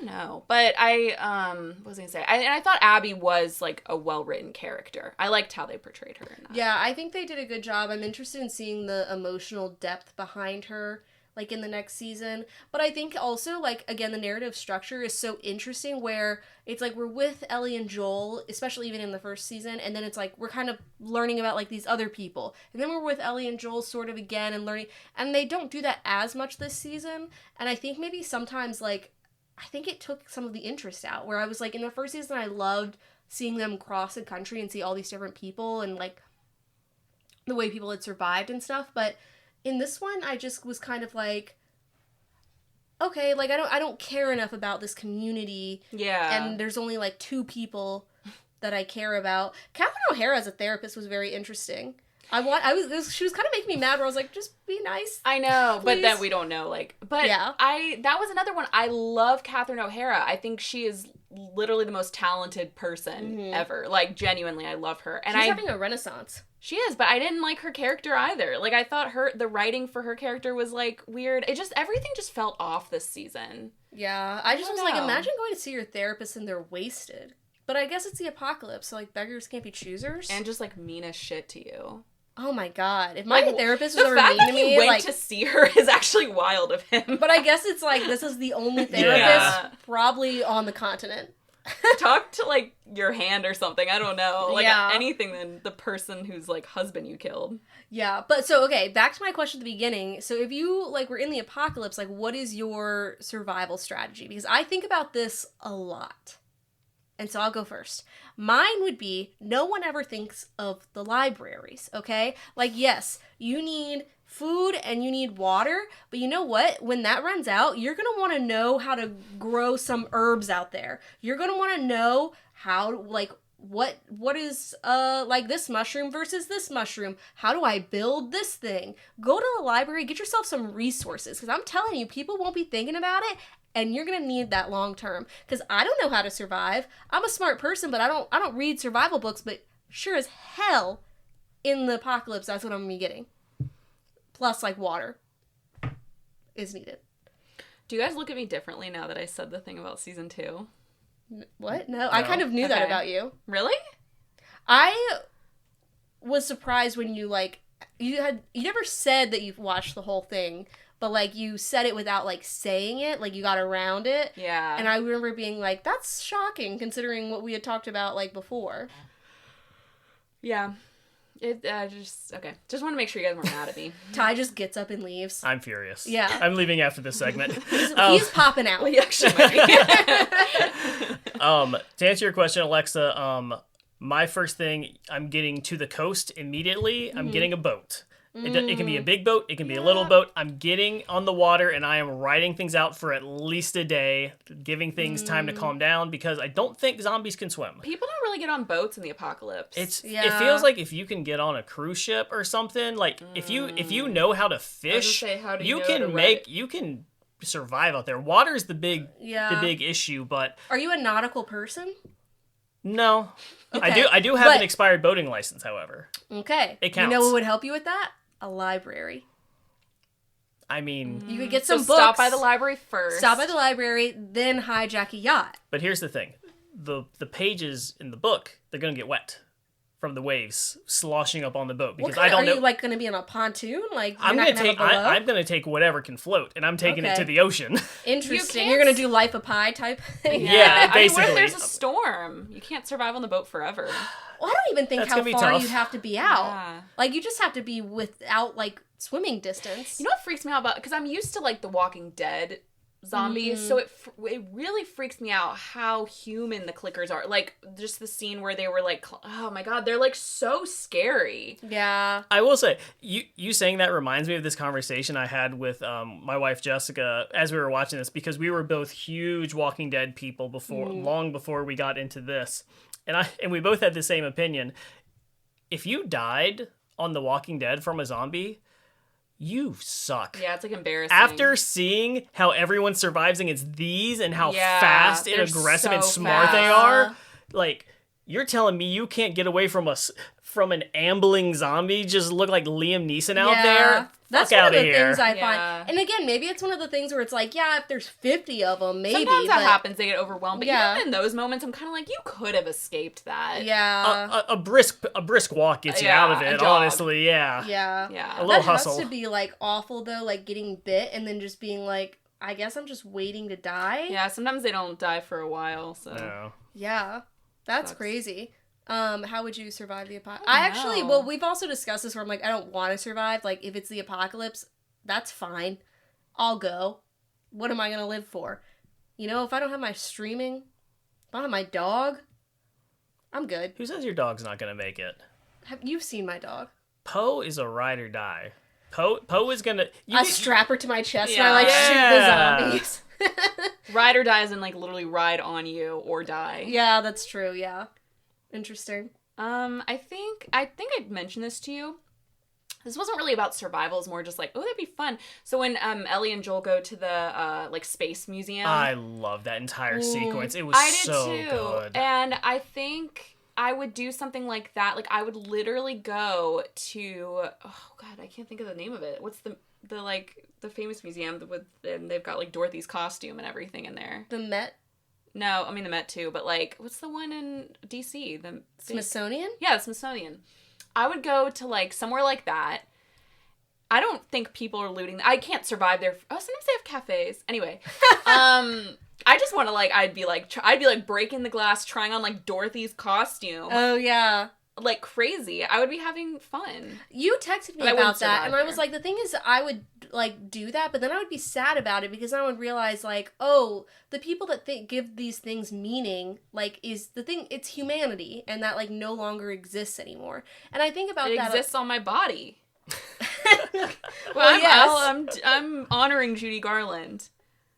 B: No, but what was I gonna say? I thought Abby was, like, a well-written character. I liked how they portrayed her in that.
A: Yeah, I think they did a good job. I'm interested in seeing the emotional depth behind her, like, in the next season. But I think also, like, again, the narrative structure is so interesting where it's like we're with Ellie and Joel, especially even in the first season, and then it's like we're kind of learning about, like, these other people. And then we're with Ellie and Joel sort of again and learning, and they don't do that as much this season. And I think maybe sometimes, like, I think it took some of the interest out, where I was like, in the first season, I loved seeing them cross the country and see all these different people and, like, the way people had survived and stuff. But in this one, I just was kind of like, okay, like, I don't care enough about this community.
B: Yeah.
A: And there's only, like, 2 people that I care about. Catherine O'Hara as a therapist was very interesting. She was kind of making me mad where I was like, just be nice.
B: I know,
A: please.
B: but then we don't know, like, but
A: yeah.
B: That was another one. I love Catherine O'Hara. I think she is literally the most talented person ever. Like, genuinely, I love her. And
A: she's having a renaissance.
B: She is, but I didn't like her character either. Like, I thought the writing for her character was, like, weird. Everything just felt off this season.
A: Yeah, I just was like, imagine going to see your therapist and they're wasted. But I guess it's the apocalypse, so, like, beggars can't be choosers.
B: And just, like, mean as shit to you.
A: Oh my god. If my therapist was ever
B: mean to me,
A: the fact that he went
B: to see her is actually wild of him.
A: But I guess it's like, this is the only therapist probably on the continent.
B: Talk to, like, your hand or something. I don't know. Like, anything than the person whose, like, husband you killed.
A: Yeah, but so, okay, back to my question at the beginning. So if you, like, were in the apocalypse, like, what is your survival strategy? Because I think about this a lot. And so I'll go first. Mine would be, no one ever thinks of the libraries, okay? Like, yes, you need food and you need water, but you know what? When that runs out, you're going to want to know how to grow some herbs out there. You're going to want to know how, like, what is, like, this mushroom versus this mushroom? How do I build this thing? Go to the library, get yourself some resources, because I'm telling you, people won't be thinking about it, and you're going to need that long term. Because I don't know how to survive. I'm a smart person, but I don't read survival books, but sure as hell, in the apocalypse, that's what I'm going to be getting. Plus, like, water is needed.
B: Do you guys look at me differently now that I said the thing about season 2?
A: What? No, I kind of knew that about you.
B: Really?
A: I was surprised when you, like, you never said that you've watched the whole thing, but, like, you said it without, like, saying it, like, you got around it.
B: Yeah.
A: And I remember being like, that's shocking, considering what we had talked about, like, before.
B: Yeah. Just want to make sure you guys weren't mad at me.
A: Ty just gets up and leaves.
C: I'm furious.
A: Yeah.
C: I'm leaving after this segment.
A: He's popping out.
B: Well, he actually might be.
C: To answer your question, Alexa, my first thing, I'm getting to the coast immediately. I'm getting a boat. It can be a big boat. It can be a little boat. I'm getting on the water, and I am riding things out for at least a day, giving things time to calm down, because I don't think zombies can swim.
B: People don't really get on boats in the apocalypse.
C: It feels like if you can get on a cruise ship or something, like if you know how to fish, you can survive out there. Water is the big issue, but
A: are you a nautical person?
C: No.
A: Okay.
C: I do have an expired boating license, however.
A: Okay.
C: It counts.
A: You know what would help you with that? A library.
C: I mean...
A: You could get some books.
B: Stop by the library first.
A: Stop by the library, then hijack a yacht.
C: But here's the thing. The pages in the book, they're going to get wet from the waves sloshing up on the boat, because I don't know.
A: Are you, like, going to be on a pontoon? Like,
C: I'm going to take whatever can float, and I'm taking it to the ocean.
A: Interesting. You're going to do Life of Pi type thing?
C: Yeah, basically.
B: I mean, what if there's a storm? You can't survive on the boat forever.
A: Well, I don't even think how far you'd have to be out.
B: Yeah.
A: Like, you just have to be without, like, swimming distance.
B: You know what freaks me out about? Because I'm used to, like, the Walking Dead zombies, so it really freaks me out how human the clickers are. Like, just the scene where they were like, oh my god, they're like so scary.
A: Yeah.
C: I will say, you saying that reminds me of this conversation I had with my wife Jessica as we were watching this, because we were both huge Walking Dead people long before we got into this, and we both had the same opinion. If you died on The Walking Dead from a zombie, you suck.
B: Yeah, it's like embarrassing.
C: After seeing how everyone survives against these and how fast and aggressive and smart they are, like, you're telling me you can't get away from an ambling zombie, just look like Liam Neeson out there?
A: That's
C: Fuck
A: one of the
C: here.
A: things I find. And again, maybe it's one of the things where it's like, yeah, if there's 50 of them, maybe.
B: Sometimes that happens, they get overwhelmed. But even in those moments, I'm kind of like, you could have escaped that.
A: Yeah.
C: A brisk walk gets you out of it, honestly, yeah.
A: Yeah.
C: A little hustle.
A: That has to be, like, awful, though, like, getting bit and then just being like, I guess I'm just waiting to die.
B: Yeah, sometimes they don't die for a while, so.
C: No.
A: Yeah. That's crazy. How would you survive the apocalypse? We've also discussed this where I'm like, I don't want to survive. Like, if it's the apocalypse, that's fine. I'll go. What am I going to live for? You know, if I don't have my streaming, if I don't have my dog, I'm good.
C: Who says your dog's not going to make it?
A: You've seen my dog.
C: Poe is a ride or die. Poe is going to...
A: I strap her to my chest and I, like, shoot the zombies.
B: Ride or die is in, like, literally ride on you or die.
A: Yeah, that's true, yeah. Interesting.
B: I think I'd mentioned this to you. This wasn't really about survival. It's more just like, oh, that'd be fun. So when Ellie and Joel go to the like space museum,
C: I love that entire sequence. It was so good.
B: And I think I would do something like that. Like, I would literally go to, oh god, I can't think of the name of it. What's the famous museum and they've got like Dorothy's costume and everything in there.
A: The Met.
B: No, I mean the Met too, but like, what's the one in DC? The
A: Smithsonian?
B: Yeah, the Smithsonian. I would go to like somewhere like that. I don't think people are looting. I can't survive there. Oh, sometimes they have cafes. Anyway, I just want to like, I'd be like breaking the glass, trying on like Dorothy's costume.
A: Oh yeah.
B: Like crazy. I would be having fun.
A: You texted me about that, and I was like, the thing is, I would like do that, but then I would be sad about it because I would realize like, oh, the people that give these things meaning, like, is the thing. It's humanity, and that like no longer exists anymore. And I think about that.
B: It exists on my body.
A: Well, yes.
B: I'm honoring Judy Garland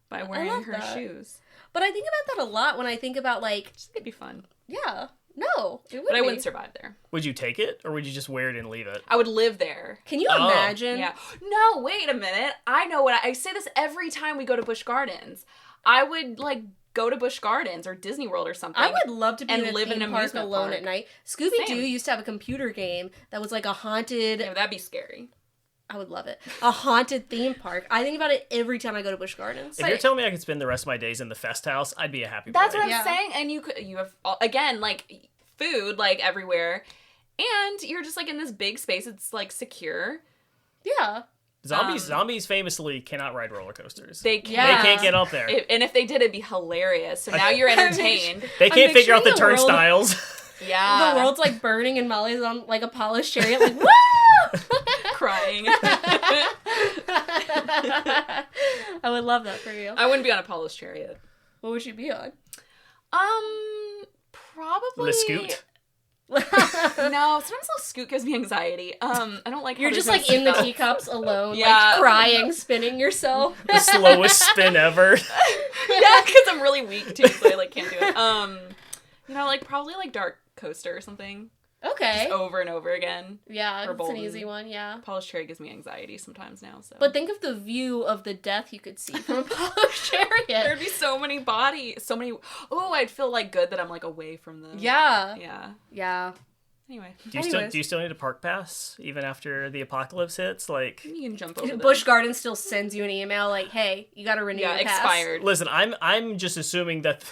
B: by wearing her shoes.
A: But I think about that a lot when I think about like,
B: it'd be fun.
A: Yeah. No, it would.
B: But I wouldn't survive there.
C: Would you take it, or would you just wear it and leave it?
B: I would live there.
A: Can you imagine?
B: Yeah. No, wait a minute. I know what I say this every time we go to Busch Gardens. I would like go to Busch Gardens or Disney World or something.
A: I would love to be in a
B: live in an
A: park
B: amusement
A: alone at night. Scooby-Doo used to have a computer game that was like a haunted.
B: Yeah, that'd be scary.
A: I would love it. A haunted theme park. I think about it every time I go to Busch Gardens.
C: If you're telling me I could spend the rest of my days in the Fest House, I'd be a happy boy.
B: That's what I'm saying. And you have, again, like, food, like, everywhere. And you're just, like, in this big space. It's, like, secure.
A: Yeah.
C: Zombies famously cannot ride roller coasters.
B: They can't.
C: They can't get up there.
B: And if they did, it'd be hilarious. So now you're entertained.
C: They can't figure out the turnstiles.
B: Yeah.
A: The world's, like, burning and Molly's on, like, a polished chariot, like, woo!
B: Crying.
A: I would love that for you.
B: I wouldn't be on a polished chariot.
A: What would you be on?
B: Probably...
C: The Scoot?
B: No, sometimes the Scoot gives me anxiety. I don't like...
A: You're just, like, in the teacups alone,
B: Yeah.
A: like, crying, spinning yourself.
C: The slowest spin ever.
B: Yeah, because I'm really weak, too, so I, like, can't do it. Like, probably, like, Dark Coaster or something.
A: Okay.
B: Just over and over again.
A: Yeah, it's
B: Bolden.
A: an easy one, yeah.
B: Polished chariot gives me anxiety sometimes now, so...
A: But think of the view of the death you could see from a polished chariot.
B: There'd be so many bodies, so many... Oh, I'd feel, like, good that I'm, like, away from them.
A: Yeah.
B: Yeah.
A: Yeah.
B: Anyway.
C: Do you still need a park pass even after the apocalypse hits? Like,
B: You can jump over
A: Busch Gardens still sends you an email like, hey, you gotta renew your pass.
B: expired.
C: listen, I'm just assuming that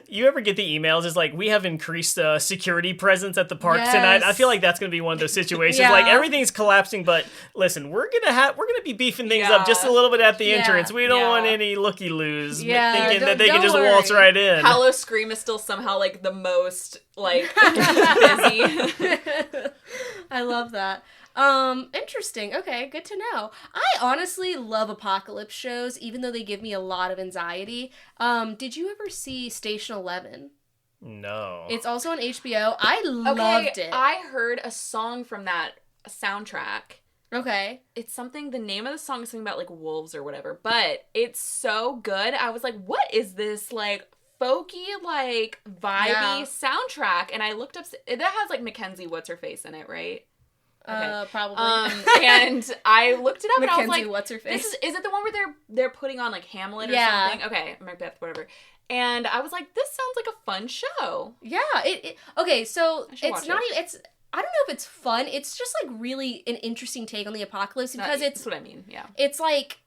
C: you ever get the emails? It's like, we have increased security presence at the park tonight. I feel like that's gonna be one of those situations.
A: Yeah.
C: Like, everything's collapsing, but listen, we're gonna be beefing things up just a little bit at the entrance. We don't want any looky-loos thinking that they can just waltz right in.
B: Hallow Scream is still somehow, like, the most, like, busy.
A: I love that. Interesting. Okay, good to know. I honestly love apocalypse shows, even though they give me a lot of anxiety. Did you ever see Station 11?
C: No.
A: It's also on HBO. I loved it.
B: I heard a song from that soundtrack.
A: Okay.
B: It's something, the name of the song is something about, like, wolves or whatever, but it's so good. I was like, what is this, like, folky, like, vibey soundtrack? And I looked up, that has, like, Mackenzie What's-Her-Face in it, right? Okay.
A: Probably.
B: And I looked it up and I was like,
A: what's her face?
B: Is it the one where they're putting on, like, Hamlet or something? Okay, Macbeth, whatever. And I was like, this sounds like a fun show.
A: Yeah. Okay, so
B: it's not
A: even, I don't know if it's fun. It's just, like, really an interesting take on the apocalypse because
B: That's what I mean, yeah.
A: It's like,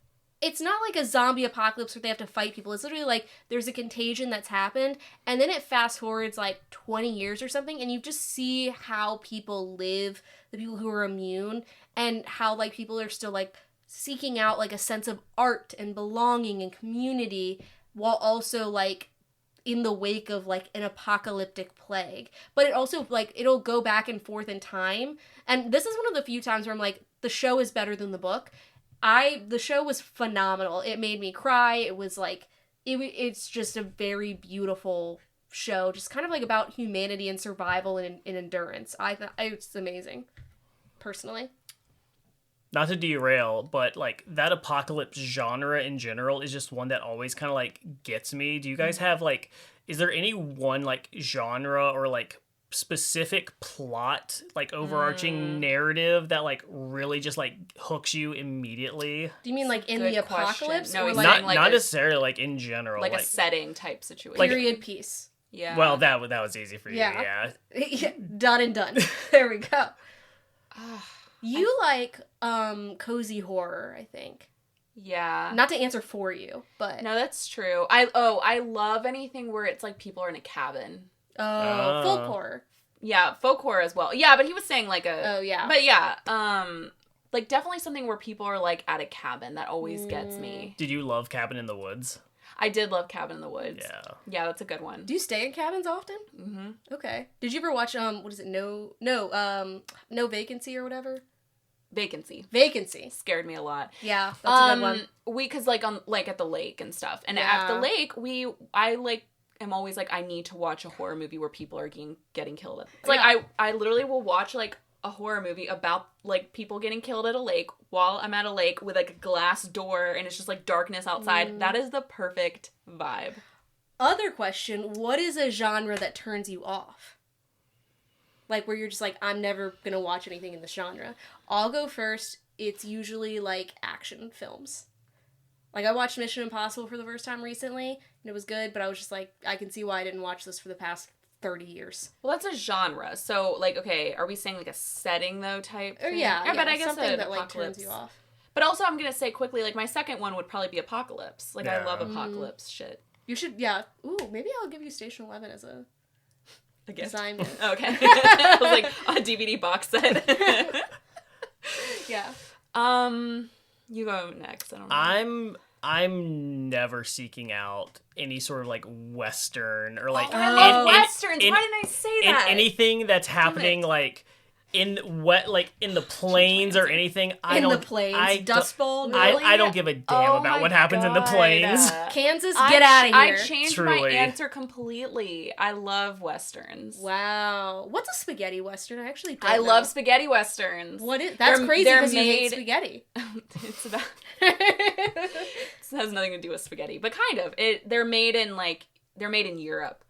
A: it's not like a zombie apocalypse where they have to fight people. It's literally like there's a contagion that's happened, and then it fast forwards like 20 years or something, and you just see how people live, the people who are immune, and how, like, people are still, like, seeking out, like, a sense of art and belonging and community while also, like, in the wake of, like, an apocalyptic plague. But it also, like, it'll go back and forth in time, and this is one of the few times where I'm like, the show is better than the book. The show was phenomenal. It made me cry. It was like, it's just a very beautiful show, just kind of like about humanity and survival and endurance. I thought it's amazing, personally.
C: Not to derail, but, like, that apocalypse genre in general is just one that always kind of, like, gets me. Do you guys have, like, is there any one, like, genre or, like, specific plot, like, overarching narrative that, like, really just, like, hooks you immediately?
A: Do you mean, like, in the apocalypse?
B: No,
A: or
B: he's
A: like,
B: saying, like,
C: not necessarily, like, in general.
B: Like a setting type situation.
A: period piece.
B: Yeah.
C: Well, that was easy for you,
A: Yeah. Done and done. There we go. You like cozy horror, I think.
B: Yeah.
A: Not to answer for you, but
B: No, that's true. I love anything where it's like people are in a cabin.
A: folk horror.
B: Yeah, folk horror as well. Yeah, but he was saying like
A: Oh yeah.
B: But yeah, like definitely something where people are like at a cabin. That always gets me.
C: Did you love Cabin in the Woods?
B: I did love Cabin in the Woods.
C: Yeah.
B: Yeah, that's a good one.
A: Do you stay in cabins often?
B: Mm-hmm.
A: Okay. Did you ever watch what is it? No Vacancy or whatever? Vacancy.
B: Scared me a lot.
A: Yeah, that's a good one.
B: Because like on like at the lake and stuff, and at the lake I like am always like I need to watch a horror movie where people are getting killed. It's like I literally will watch like a horror movie about like people getting killed at a lake while I'm at a lake with like a glass door and it's just like darkness outside. That is the perfect vibe.
A: Other question, what is a genre that turns you off? Like where you're just like, I'm never gonna watch anything in this genre. I'll go first. It's usually like action films. Like I watched Mission Impossible for the first time recently and it was good, but I was just like, I can see why I didn't watch this for the past 30 years.
B: Well, that's a genre. So, like, okay, are we saying, like, a setting, though, type thing? But I guess
A: something that, like, turns you off.
B: But also, I'm going to say quickly, like, my second one would probably be Apocalypse. Like, I love Apocalypse shit.
A: You should, Ooh, maybe I'll give you Station 11 as a design.
B: Okay. I was like, a DVD box set.
A: Yeah.
B: You go next. I don't know.
C: I'm never seeking out any sort of like Western or like
B: I love Westerns. Why didn't I say that?
C: Anything that's happening like in the plains or anything.
A: The plains, Dust Bowl. Really?
C: I don't give a damn about what happens in the plains.
A: Kansas, get out of here.
B: I changed my answer completely. I love Westerns.
A: Wow. What's a spaghetti Western? I actually don't know.
B: Love spaghetti Westerns.
A: What is that's crazy because you hate spaghetti.
B: It's about this has nothing to do with spaghetti, but kind of. They're made in Europe.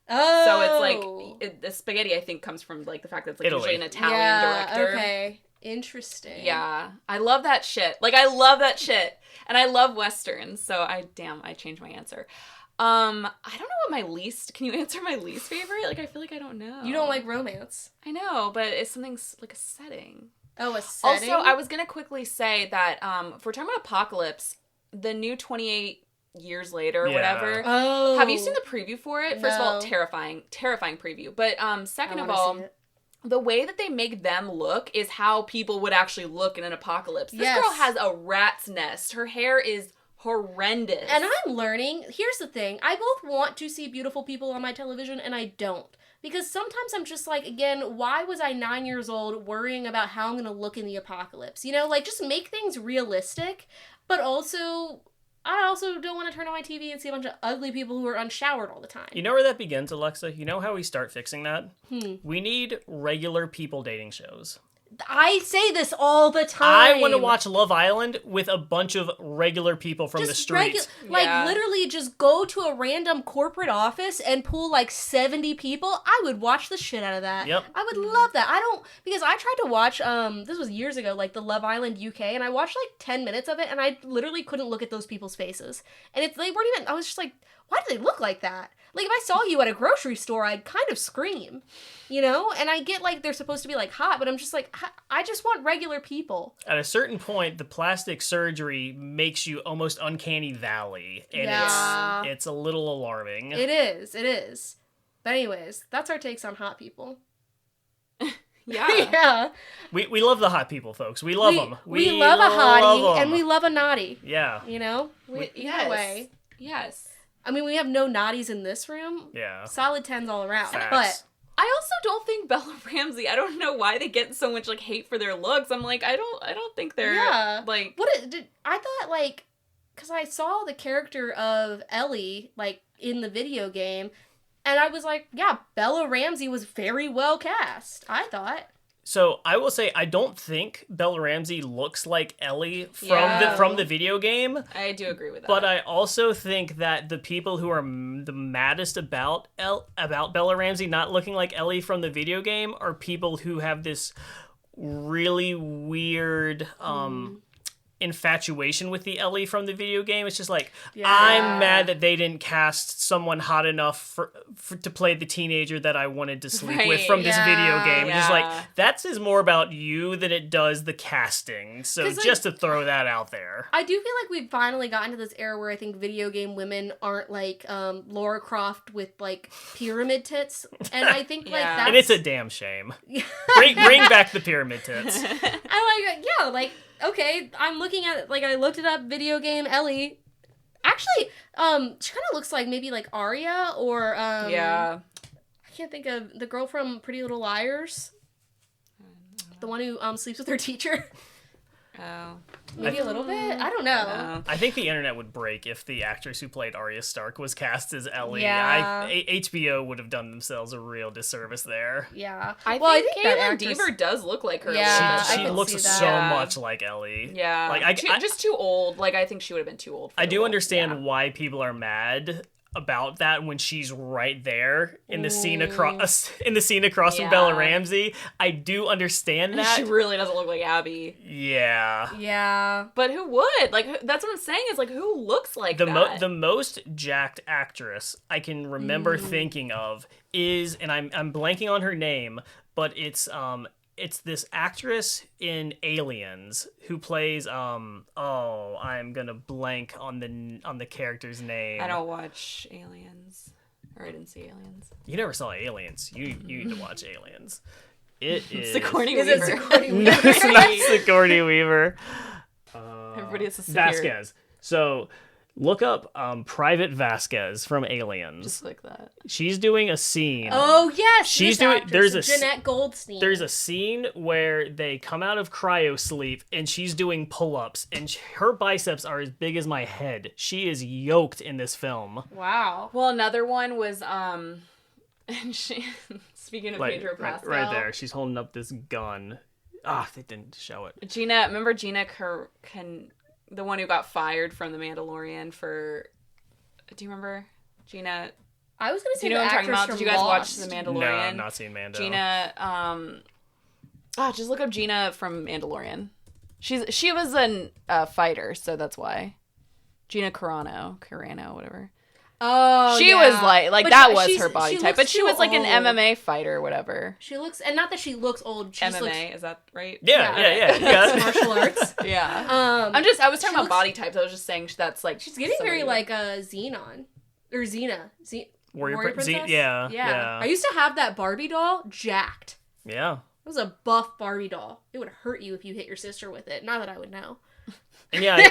A: Oh.
B: So it's like the spaghetti I think comes from like the fact that it's like
C: Italy.
B: usually an Italian director.
A: Okay. Interesting.
B: Yeah. I love that shit. Like I love that shit. And I love Westerns, so I changed my answer. I don't know what can you answer my least favorite? Like I feel like I don't know.
A: You don't like romance.
B: I know, but it's something like a setting.
A: Oh, a setting?
B: Also, I was going to quickly say that if we're talking about Apocalypse, the new 28 years later or whatever.
A: Oh.
B: Have you seen the preview for it? First
A: No.
B: of all, terrifying preview. But second of all, the way that they make them look is how people would actually look in an apocalypse. This girl has a rat's nest. Her hair is horrendous.
A: And I'm learning. Here's the thing. I both want to see beautiful people on my television and I don't. Because sometimes I'm just like, again, why was I 9 years old worrying about how I'm going to look in the apocalypse? You know, like, just make things realistic, but also, I also don't want to turn on my TV and see a bunch of ugly people who are unshowered all the time.
C: You know where that begins, Alexa? You know how we start fixing that? We need regular people dating shows.
A: I say this all the time.
C: I want to watch Love Island with a bunch of regular people from the streets.
A: Literally just go to a random corporate office and pull like 70 people. I would watch the shit out of that.
C: Yep.
A: I would love that. Because I tried to watch, this was years ago, like the Love Island UK, and I watched like 10 minutes of it, and I literally couldn't look at those people's faces. And they weren't even, I was just like, why do they look like that? Like, if I saw you at a grocery store, I'd kind of scream, you know? And I get, like, they're supposed to be, like, hot, but I'm just like, I just want regular people.
C: At a certain point, the plastic surgery makes you almost uncanny valley. And it's a little alarming.
A: It is. But anyways, that's our takes on hot people.
B: Yeah.
C: We love the hot people, folks. We love them.
A: We love a hottie, and we love a naughty.
C: Yeah.
A: You know? Either way.
B: Yes.
A: I mean, we have no naughties in this room.
C: Yeah.
A: Solid 10s all around.
C: Facts.
A: But
B: I also don't think Bella Ramsey, I don't know why they get so much like hate for their looks. I'm like, I don't think they're like
A: I thought like, because I saw the character of Ellie like in the video game, and I was like, yeah, Bella Ramsey was very well cast, I thought.
C: So I will say I don't think Bella Ramsey looks like Ellie from the video game.
B: I do agree with that.
C: But I also think that the people who are the maddest about Bella Ramsey not looking like Ellie from the video game are people who have this really weird infatuation with the Ellie from the video game. It's just like, I'm mad that they didn't cast someone hot enough to play the teenager that I wanted to sleep with from this video game. Just like, that says more about you than it does the casting. So just to throw that out there.
A: I do feel like we've finally gotten to this era where I think video game women aren't like Lara Croft with like pyramid tits. And I think like that's...
C: And it's a damn shame. Bring back the pyramid tits.
A: I like, okay, I'm looking at it, like, I looked it up, video game Ellie. Actually, she kind of looks like maybe, like, Arya, or, I can't think of the girl from Pretty Little Liars. The one who, sleeps with her teacher.
B: Oh.
A: Maybe a little bit? I don't know.
C: I think the internet would break if the actress who played Arya Stark was cast as Ellie.
A: Yeah.
C: HBO would have done themselves a real disservice there.
A: Yeah.
B: I think Caitlin Deaver does look like her.
A: Yeah,
C: she looks so much like Ellie.
B: Yeah.
C: Like,
B: just too old. Like, I think she would have been too old for
C: I do understand why people are mad. about that when she's right there in the scene across from Bella Ramsey. I do understand that.
B: She really doesn't look like Abby.
C: Yeah.
B: But who would? Like, that's what I'm saying, is like, who looks like that?
C: The most jacked actress I can remember thinking of is, and I'm blanking on her name, but it's this actress in Aliens who plays I'm gonna blank on the character's name.
B: I don't watch Aliens, or I didn't see Aliens.
C: You never saw Aliens. You need to watch Aliens. It is
B: Sigourney Weaver.
C: No, it's not Sigourney Weaver.
B: Everybody has to sit
C: Vasquez. So look up Private Vasquez from Aliens.
B: Just like that.
C: She's doing a scene.
A: Oh yes,
C: she's doing. There's a
A: Jeanette Goldstein.
C: There's a scene where they come out of cryo sleep and she's doing pull-ups and her biceps are as big as my head. She is yoked in this film.
A: Wow.
B: Well, another one was and she. Speaking of Pedro Pascal,
C: right there, she's holding up this gun. They didn't show it.
B: Remember Gina the one who got fired from The Mandalorian for... Do you remember? Gina...
A: I was going to say
B: do you know
A: the
B: what I'm talking
A: actress
B: about?
A: from
B: Did you guys
A: Lost.
B: watch The Mandalorian?
C: No, I've not seen Mando.
B: Gina... just look up Gina from Mandalorian. She was a fighter, so that's why. Gina Carano, whatever.
A: Oh,
B: she was like
A: but
B: that was her body type, but she was like
A: old.
B: an MMA fighter or whatever.
A: She looks, and not that she looks old. She
B: MMA, is that right?
C: Yeah.
A: It's martial arts.
B: Yeah. I was talking about body types. I was just saying that's like
A: she's getting very like a Xenon or Xena. Warrior Princess.
C: Yeah.
A: I used to have that Barbie doll, jacked.
C: Yeah.
A: It was a buff Barbie doll. It would hurt you if you hit your sister with it. Not that I would know.
C: And yeah,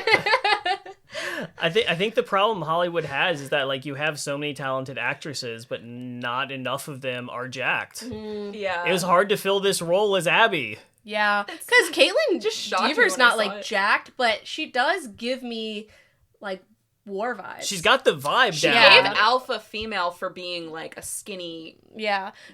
C: I think the problem Hollywood has is that like you have so many talented actresses, but not enough of them are jacked.
B: Yeah,
C: it was hard to fill this role as Abby.
A: Yeah, because Caitlin Deaver's not like jacked, but she does give me like war vibes.
C: She's got the vibe
B: she
C: down.
B: gave alpha female for being like a skinny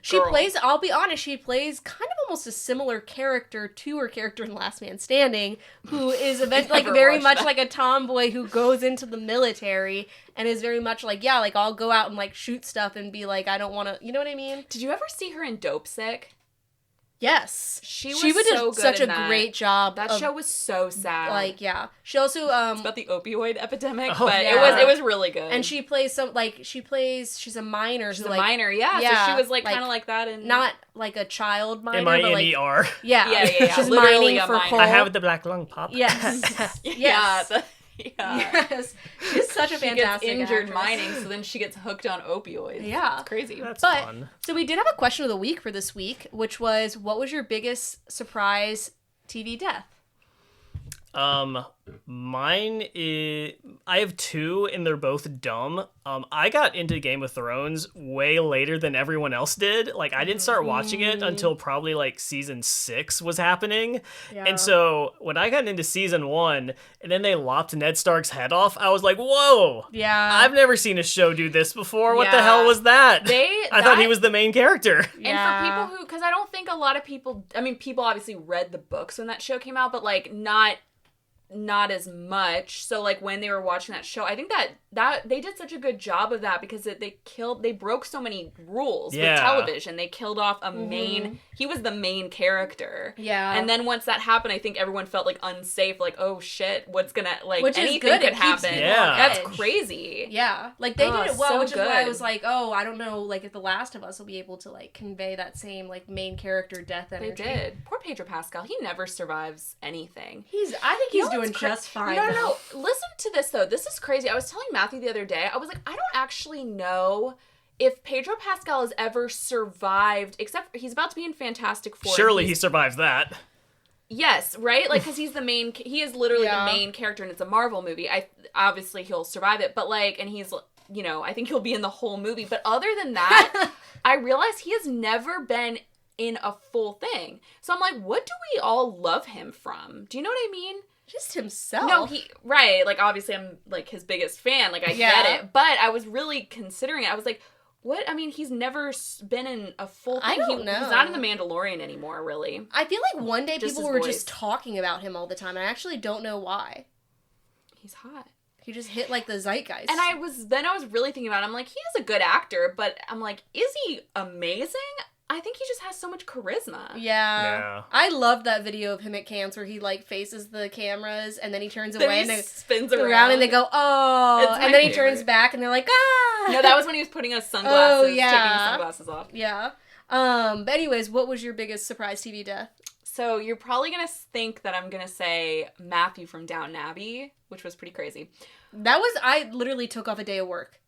A: she plays, I'll be honest, she plays kind of almost a similar character to her character in Last Man Standing, who is like very much like a tomboy who goes into the military and is very much like I'll go out and like shoot stuff and be like, I don't want to, you know what I mean?
B: Did you ever see her in Dope Sick?
A: Yes,
B: she would do
A: such a great job.
B: That show was so sad.
A: Like, she also
B: it's about the opioid epidemic, but
A: yeah.
B: it was really good.
A: And she plays she's a minor.
B: She's a minor, yeah. So she was like kind of like that, and
A: not like a child minor,
C: M-I-N-E-R.
A: but like yeah. She's
B: literally
A: mining for coal.
C: I have the black lung pop.
A: Yes,
B: yes.
A: Yes, she's such a fantastic
B: She gets injured
A: actress.
B: mining, so then she gets hooked on opioids.
A: Yeah,
B: it's crazy.
C: That's fun.
A: So we did have a question of the week for this week, which was, what was your biggest surprise TV death?
C: Mine is, I have two and they're both dumb. I got into Game of Thrones way later than everyone else did. Like, I didn't start watching it until probably like season 6 was happening. Yeah. And so when I got into season 1 and then they lopped Ned Stark's head off, I was like, whoa.
A: Yeah.
C: I've never seen a show do this before. What the hell was that? I thought he was the main character.
B: Yeah. And for people who, because I don't think a lot of people, I mean, people obviously read the books when that show came out, but like not as much. So like when they were watching that show, I think that they did such a good job of that, because they broke so many rules with television. They killed off a main, he was the main character. Yeah. And then once that happened, I think everyone felt like unsafe, like, oh shit, what's gonna, like, which anything could happen.
C: Yeah.
B: That's crazy.
A: Yeah. Like they did it well,
B: so
A: which
B: good.
A: is why I was like, oh, I don't know, like if The Last of Us will be able to like convey that same like main character death energy.
B: They did. Poor Pedro Pascal. He never survives anything.
A: I think he's doing just fine.
B: No. Listen to this though. This is crazy. I was telling Matthew the other day, I was like, I don't actually know if Pedro Pascal has ever survived, except he's about to be in Fantastic Four.
C: Surely he survives that.
B: Yes, right? Like, because he is literally the main character, and it's a Marvel movie. Obviously he'll survive it, but like, and he's, you know, I think he'll be in the whole movie. But other than that, I realized he has never been in a full thing. So I'm like, what do we all love him from? Do you know what I mean?
A: Just himself.
B: No, right. Like, obviously, I'm, like, his biggest fan. Like, I get it. But I was really considering it. I was like, what? I mean, he's never been in a full thing.
A: I don't know.
B: He's not in The Mandalorian anymore, really.
A: I feel like one day people were just talking about him all the time. And I actually don't know why.
B: He's hot.
A: He just hit like the zeitgeist.
B: And I was really thinking about it. I'm like, he is a good actor, but I'm like, is he amazing? I think he just has so much charisma.
A: Yeah. I loved that video of him at camps where he like faces the cameras and then he turns away and then
B: spins around
A: and they go, oh, and then he turns back and they're like, ah.
B: No, that was when he was putting his sunglasses, taking his sunglasses off.
A: Yeah. But anyways, what was your biggest surprise TV death?
B: So you're probably going to think that I'm going to say Matthew from Downton Abbey, which was pretty crazy.
A: I literally took off a day of work.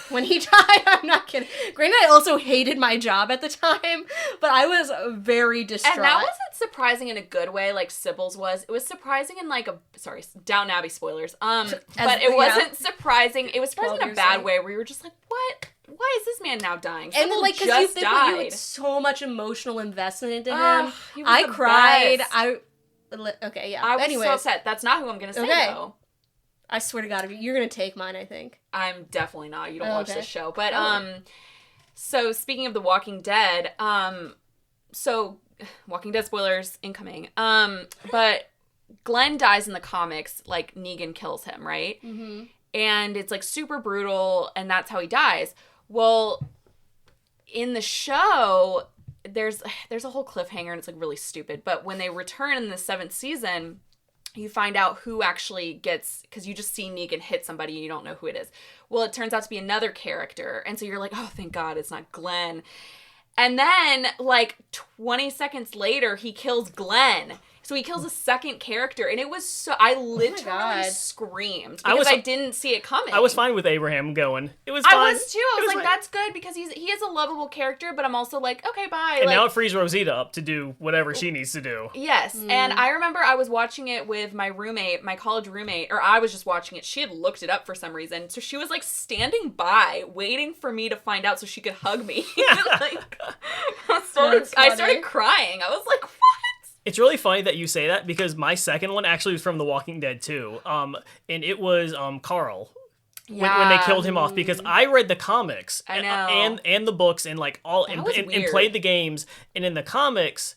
A: When he died, I'm not kidding. Granted, I also hated my job at the time, but I was very distraught.
B: And that wasn't surprising in a good way like Sybil's was. It was surprising in like Downton Abbey spoilers. But it wasn't surprising. It was surprising in a bad way where you were just like, what? Why is this man now dying?
A: And then, like, because you had so much emotional investment into him. I cried. Okay, yeah.
B: I was so upset. That's not who I'm going to say, though.
A: I swear to God, you're going to take mine, I think.
B: I'm definitely not. You don't watch this show. But, so speaking of The Walking Dead, so Walking Dead spoilers incoming. But Glenn dies in the comics, like Negan kills him, right? Mm-hmm. And it's like super brutal, and that's how he dies. Well, in the show, there's a whole cliffhanger, and it's like really stupid. But when they return in the 7th season, you find out who actually gets, because you just see Negan hit somebody and you don't know who it is. Well, it turns out to be another character. And so you're like, oh, thank God it's not Glenn. And then, like, 20 seconds later, he kills Glenn. So he kills a second character, and it was so... I literally screamed because I didn't see it coming.
C: I was fine with Abraham going. It was fine.
B: I was too. I was like, that's good because he is a lovable character, but I'm also like, okay, bye.
C: And now it frees Rosita up to do whatever she needs to do.
B: Yes, and I remember I was watching it with my roommate, my college roommate, or I was just watching it. She had looked it up for some reason, so she was like standing by, waiting for me to find out so she could hug me. Like, I started crying. I was like, what?
C: It's really funny that you say that because my second one actually was from The Walking Dead too. And it was Carl. Yeah. When they killed him off, because I read the comics.
B: I know.
C: And the books and like all and played the games. And in the comics,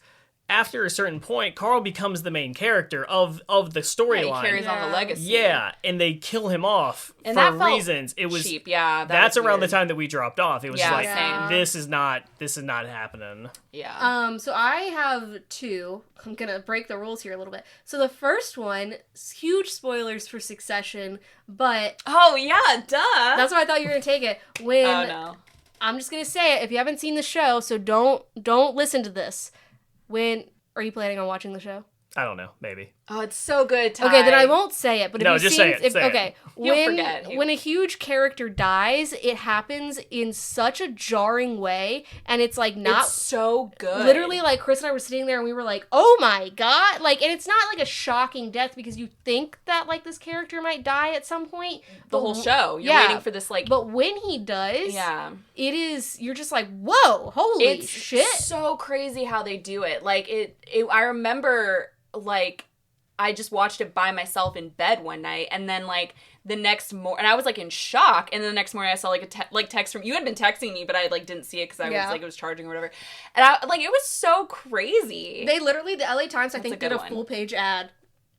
C: after a certain point, Carl becomes the main character of the storyline.
B: Yeah, he carries on the legacy.
C: Yeah, and they kill him off and for reasons. It was
B: cheap. Yeah,
C: that's around the time that we dropped off. It was like
B: same.
C: this is not happening.
B: Yeah.
A: So I have two. I'm gonna break the rules here a little bit. So the first one, huge spoilers for Succession, but
B: oh yeah, duh.
A: That's why I thought you were gonna take it. I'm just gonna say it. If you haven't seen the show, so don't listen to this. When are you planning on watching the show?
C: I don't know. Maybe.
B: Oh, it's so good, Ty.
A: Okay, then I won't say it. But if
C: no,
A: you've
C: just
A: seen,
C: say it.
A: Okay, when a huge character dies, it happens in such a jarring way, and it's like not
B: it's so good.
A: Literally, like Chris and I were sitting there, and we were like, "Oh my God!" Like, and it's not like a shocking death because you think that like this character might die at some point.
B: The whole show, you're waiting for this like.
A: But when he does, it is. You're just like, "Whoa, holy shit!"
B: It's so crazy how they do it. Like it I remember like. I just watched it by myself in bed one night, and then like the next morning, and I was like in shock. And then the next morning, I saw like a text from you had been texting me, but I like didn't see it because I was like it was charging or whatever. And I like it was so crazy.
A: They literally the LA Times I think did a full page ad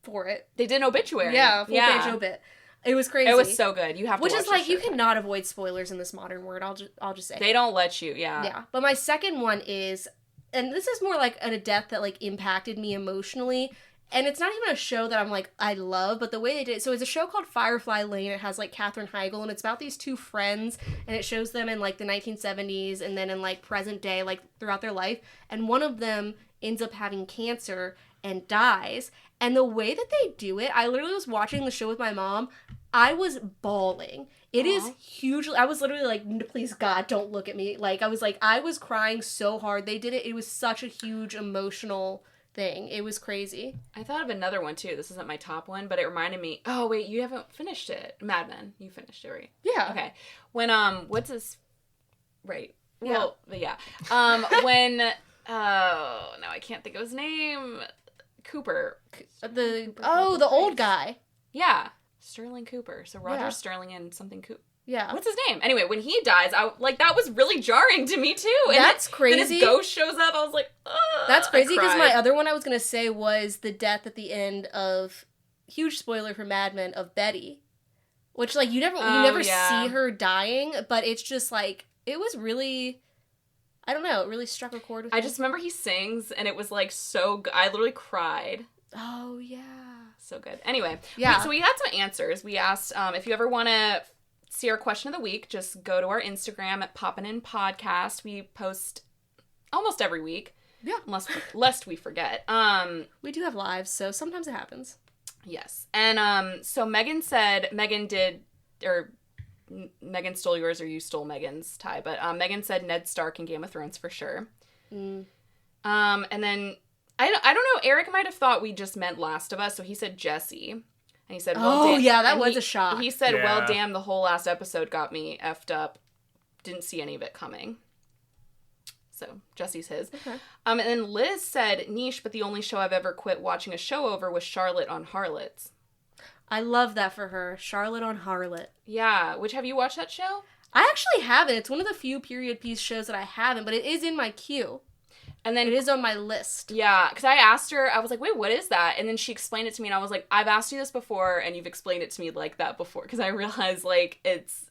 A: for it.
B: They did an obituary.
A: Yeah, full page obit. It was crazy.
B: It was so good. You have to.
A: Which is like you cannot avoid spoilers in this modern world. I'll just say
B: they don't let you. Yeah.
A: Yeah, but my second one is, and this is more like a death that like impacted me emotionally. And it's not even a show that I'm like, I love, but the way they did it. So it's a show called Firefly Lane. It has like Katherine Heigl, and it's about these two friends, and it shows them in like the 1970s and then in like present day, like throughout their life. And one of them ends up having cancer and dies. And the way that they do it, I literally was watching the show with my mom. I was bawling. It is hugely, I was literally like, please God, don't look at me. Like, I was crying so hard. They did it. It was such a huge emotional thing. It was crazy.
B: I thought of another one too. This isn't my top one, but it reminded me. Oh wait, you haven't finished it. Mad Men. You finished it, right?
A: Yeah.
B: Okay. When what's his? Right.
A: Yeah.
B: Well, yeah. When no, I can't think of his name. Cooper.
A: The old guy.
B: Yeah. Sterling Cooper. So Roger
A: Yeah.
B: Sterling and something Cooper.
A: Yeah.
B: What's his name? Anyway, when he dies, that was really jarring to me too. And
A: that's crazy.
B: Then his ghost shows up. I was like, ugh.
A: That's crazy because my other one I was going to say was the death at the end of, huge spoiler for Mad Men, of Betty. which like you never see her dying, but it's just like it was really, I don't know, it really struck a chord with me.
B: I just remember he sings, and it was like so good. I literally cried.
A: Oh yeah,
B: so good. Anyway,
A: yeah.
B: So we had some answers. We asked if you ever want to see our question of the week, just go to our Instagram at Poppin In Podcast. We post almost every week.
A: Yeah.
B: Lest we forget.
A: We do have lives, so sometimes it happens.
B: Yes. And so Megan stole yours or you stole Megan's, Ty, but Megan said Ned Stark in Game of Thrones for sure. And then I don't know, Eric might have thought we just meant Last of Us, so he said Jesse. And he said, well,
A: that was a shock.
B: He said, well, damn, the whole last episode got me effed up. Didn't see any of it coming. So, Jesse's his.
A: Okay.
B: And then Liz said, niche, but the only show I've ever quit watching a show over was Charlotte on Harlots.
A: I love that for her. Charlotte on Harlot.
B: Yeah. Which, have you watched that show?
A: I actually haven't. It's one of the few period piece shows that I haven't, but it is in my queue. And then it is on my list.
B: Yeah, because I asked her, I was like, wait, what is that? And then she explained it to me, and I was like, I've asked you this before, and you've explained it to me like that before. Because I realized, like,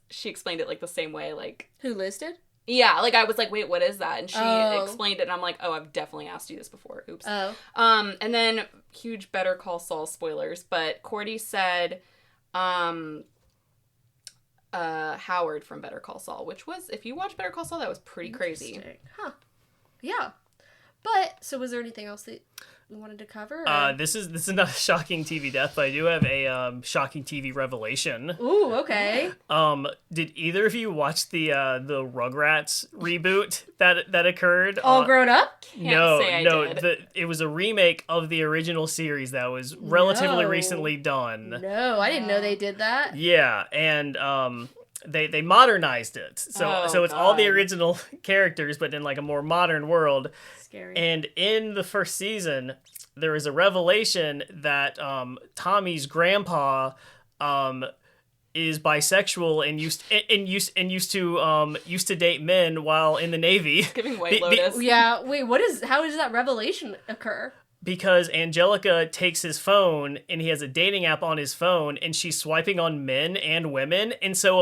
B: she explained it, like, the same way, like...
A: Who, Liz did?
B: Yeah, like, I was like, wait, what is that? And she explained it, and I'm like, oh, I've definitely asked you this before. Oops.
A: Oh.
B: And then, huge Better Call Saul spoilers, but Cordy said, Howard from Better Call Saul, which was, if you watch Better Call Saul, that was pretty crazy.
A: Huh. Yeah. But, so was there anything else that you wanted to cover?
C: This is not a shocking TV death, but I do have a shocking TV revelation.
A: Ooh, okay.
C: Did either of you watch the Rugrats reboot that occurred?
A: All Grown Up?
C: No. It was a remake of the original series that was relatively recently done.
A: No, I didn't know they did that.
C: Yeah, and they modernized it. So it's all the original characters, but in like a more modern world.
A: Scary.
C: And in the first season, there is a revelation that Tommy's grandpa is bisexual and used to date men while in the Navy.
B: Giving White Lotus.
A: Yeah. Wait. How does that revelation occur?
C: Because Angelica takes his phone and he has a dating app on his phone and she's swiping on men and women. And so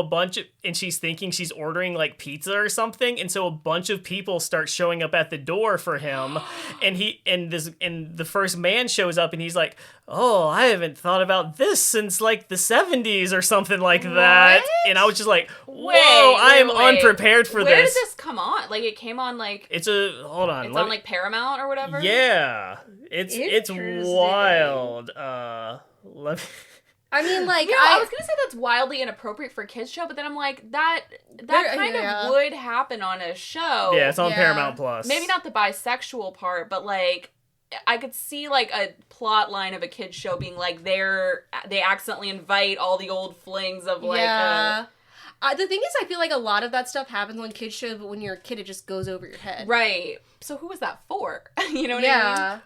C: and she's thinking she's ordering like pizza or something. And so a bunch of people start showing up at the door for him. And the first man shows up and he's like, oh, I haven't thought about this since like the 70s or something like that. And I was just like, whoa, I am unprepared for this.
B: Where did this come on? Like it came on like...
C: Hold on.
B: It's on like Paramount or whatever?
C: Yeah. It's wild. Let me...
A: I mean, like,
B: yeah, I was gonna say that's wildly inappropriate for a kids show, but then I'm like, that kind of would happen on a show.
C: Yeah, it's on Paramount Plus.
B: Maybe not the bisexual part, but like, I could see like a plot line of a kids show being like they accidentally invite all the old flings of like.
A: Yeah. The thing is, I feel like a lot of that stuff happens on kids shows, but when you're a kid, it just goes over your head.
B: Right. So who was that for? You know what I mean?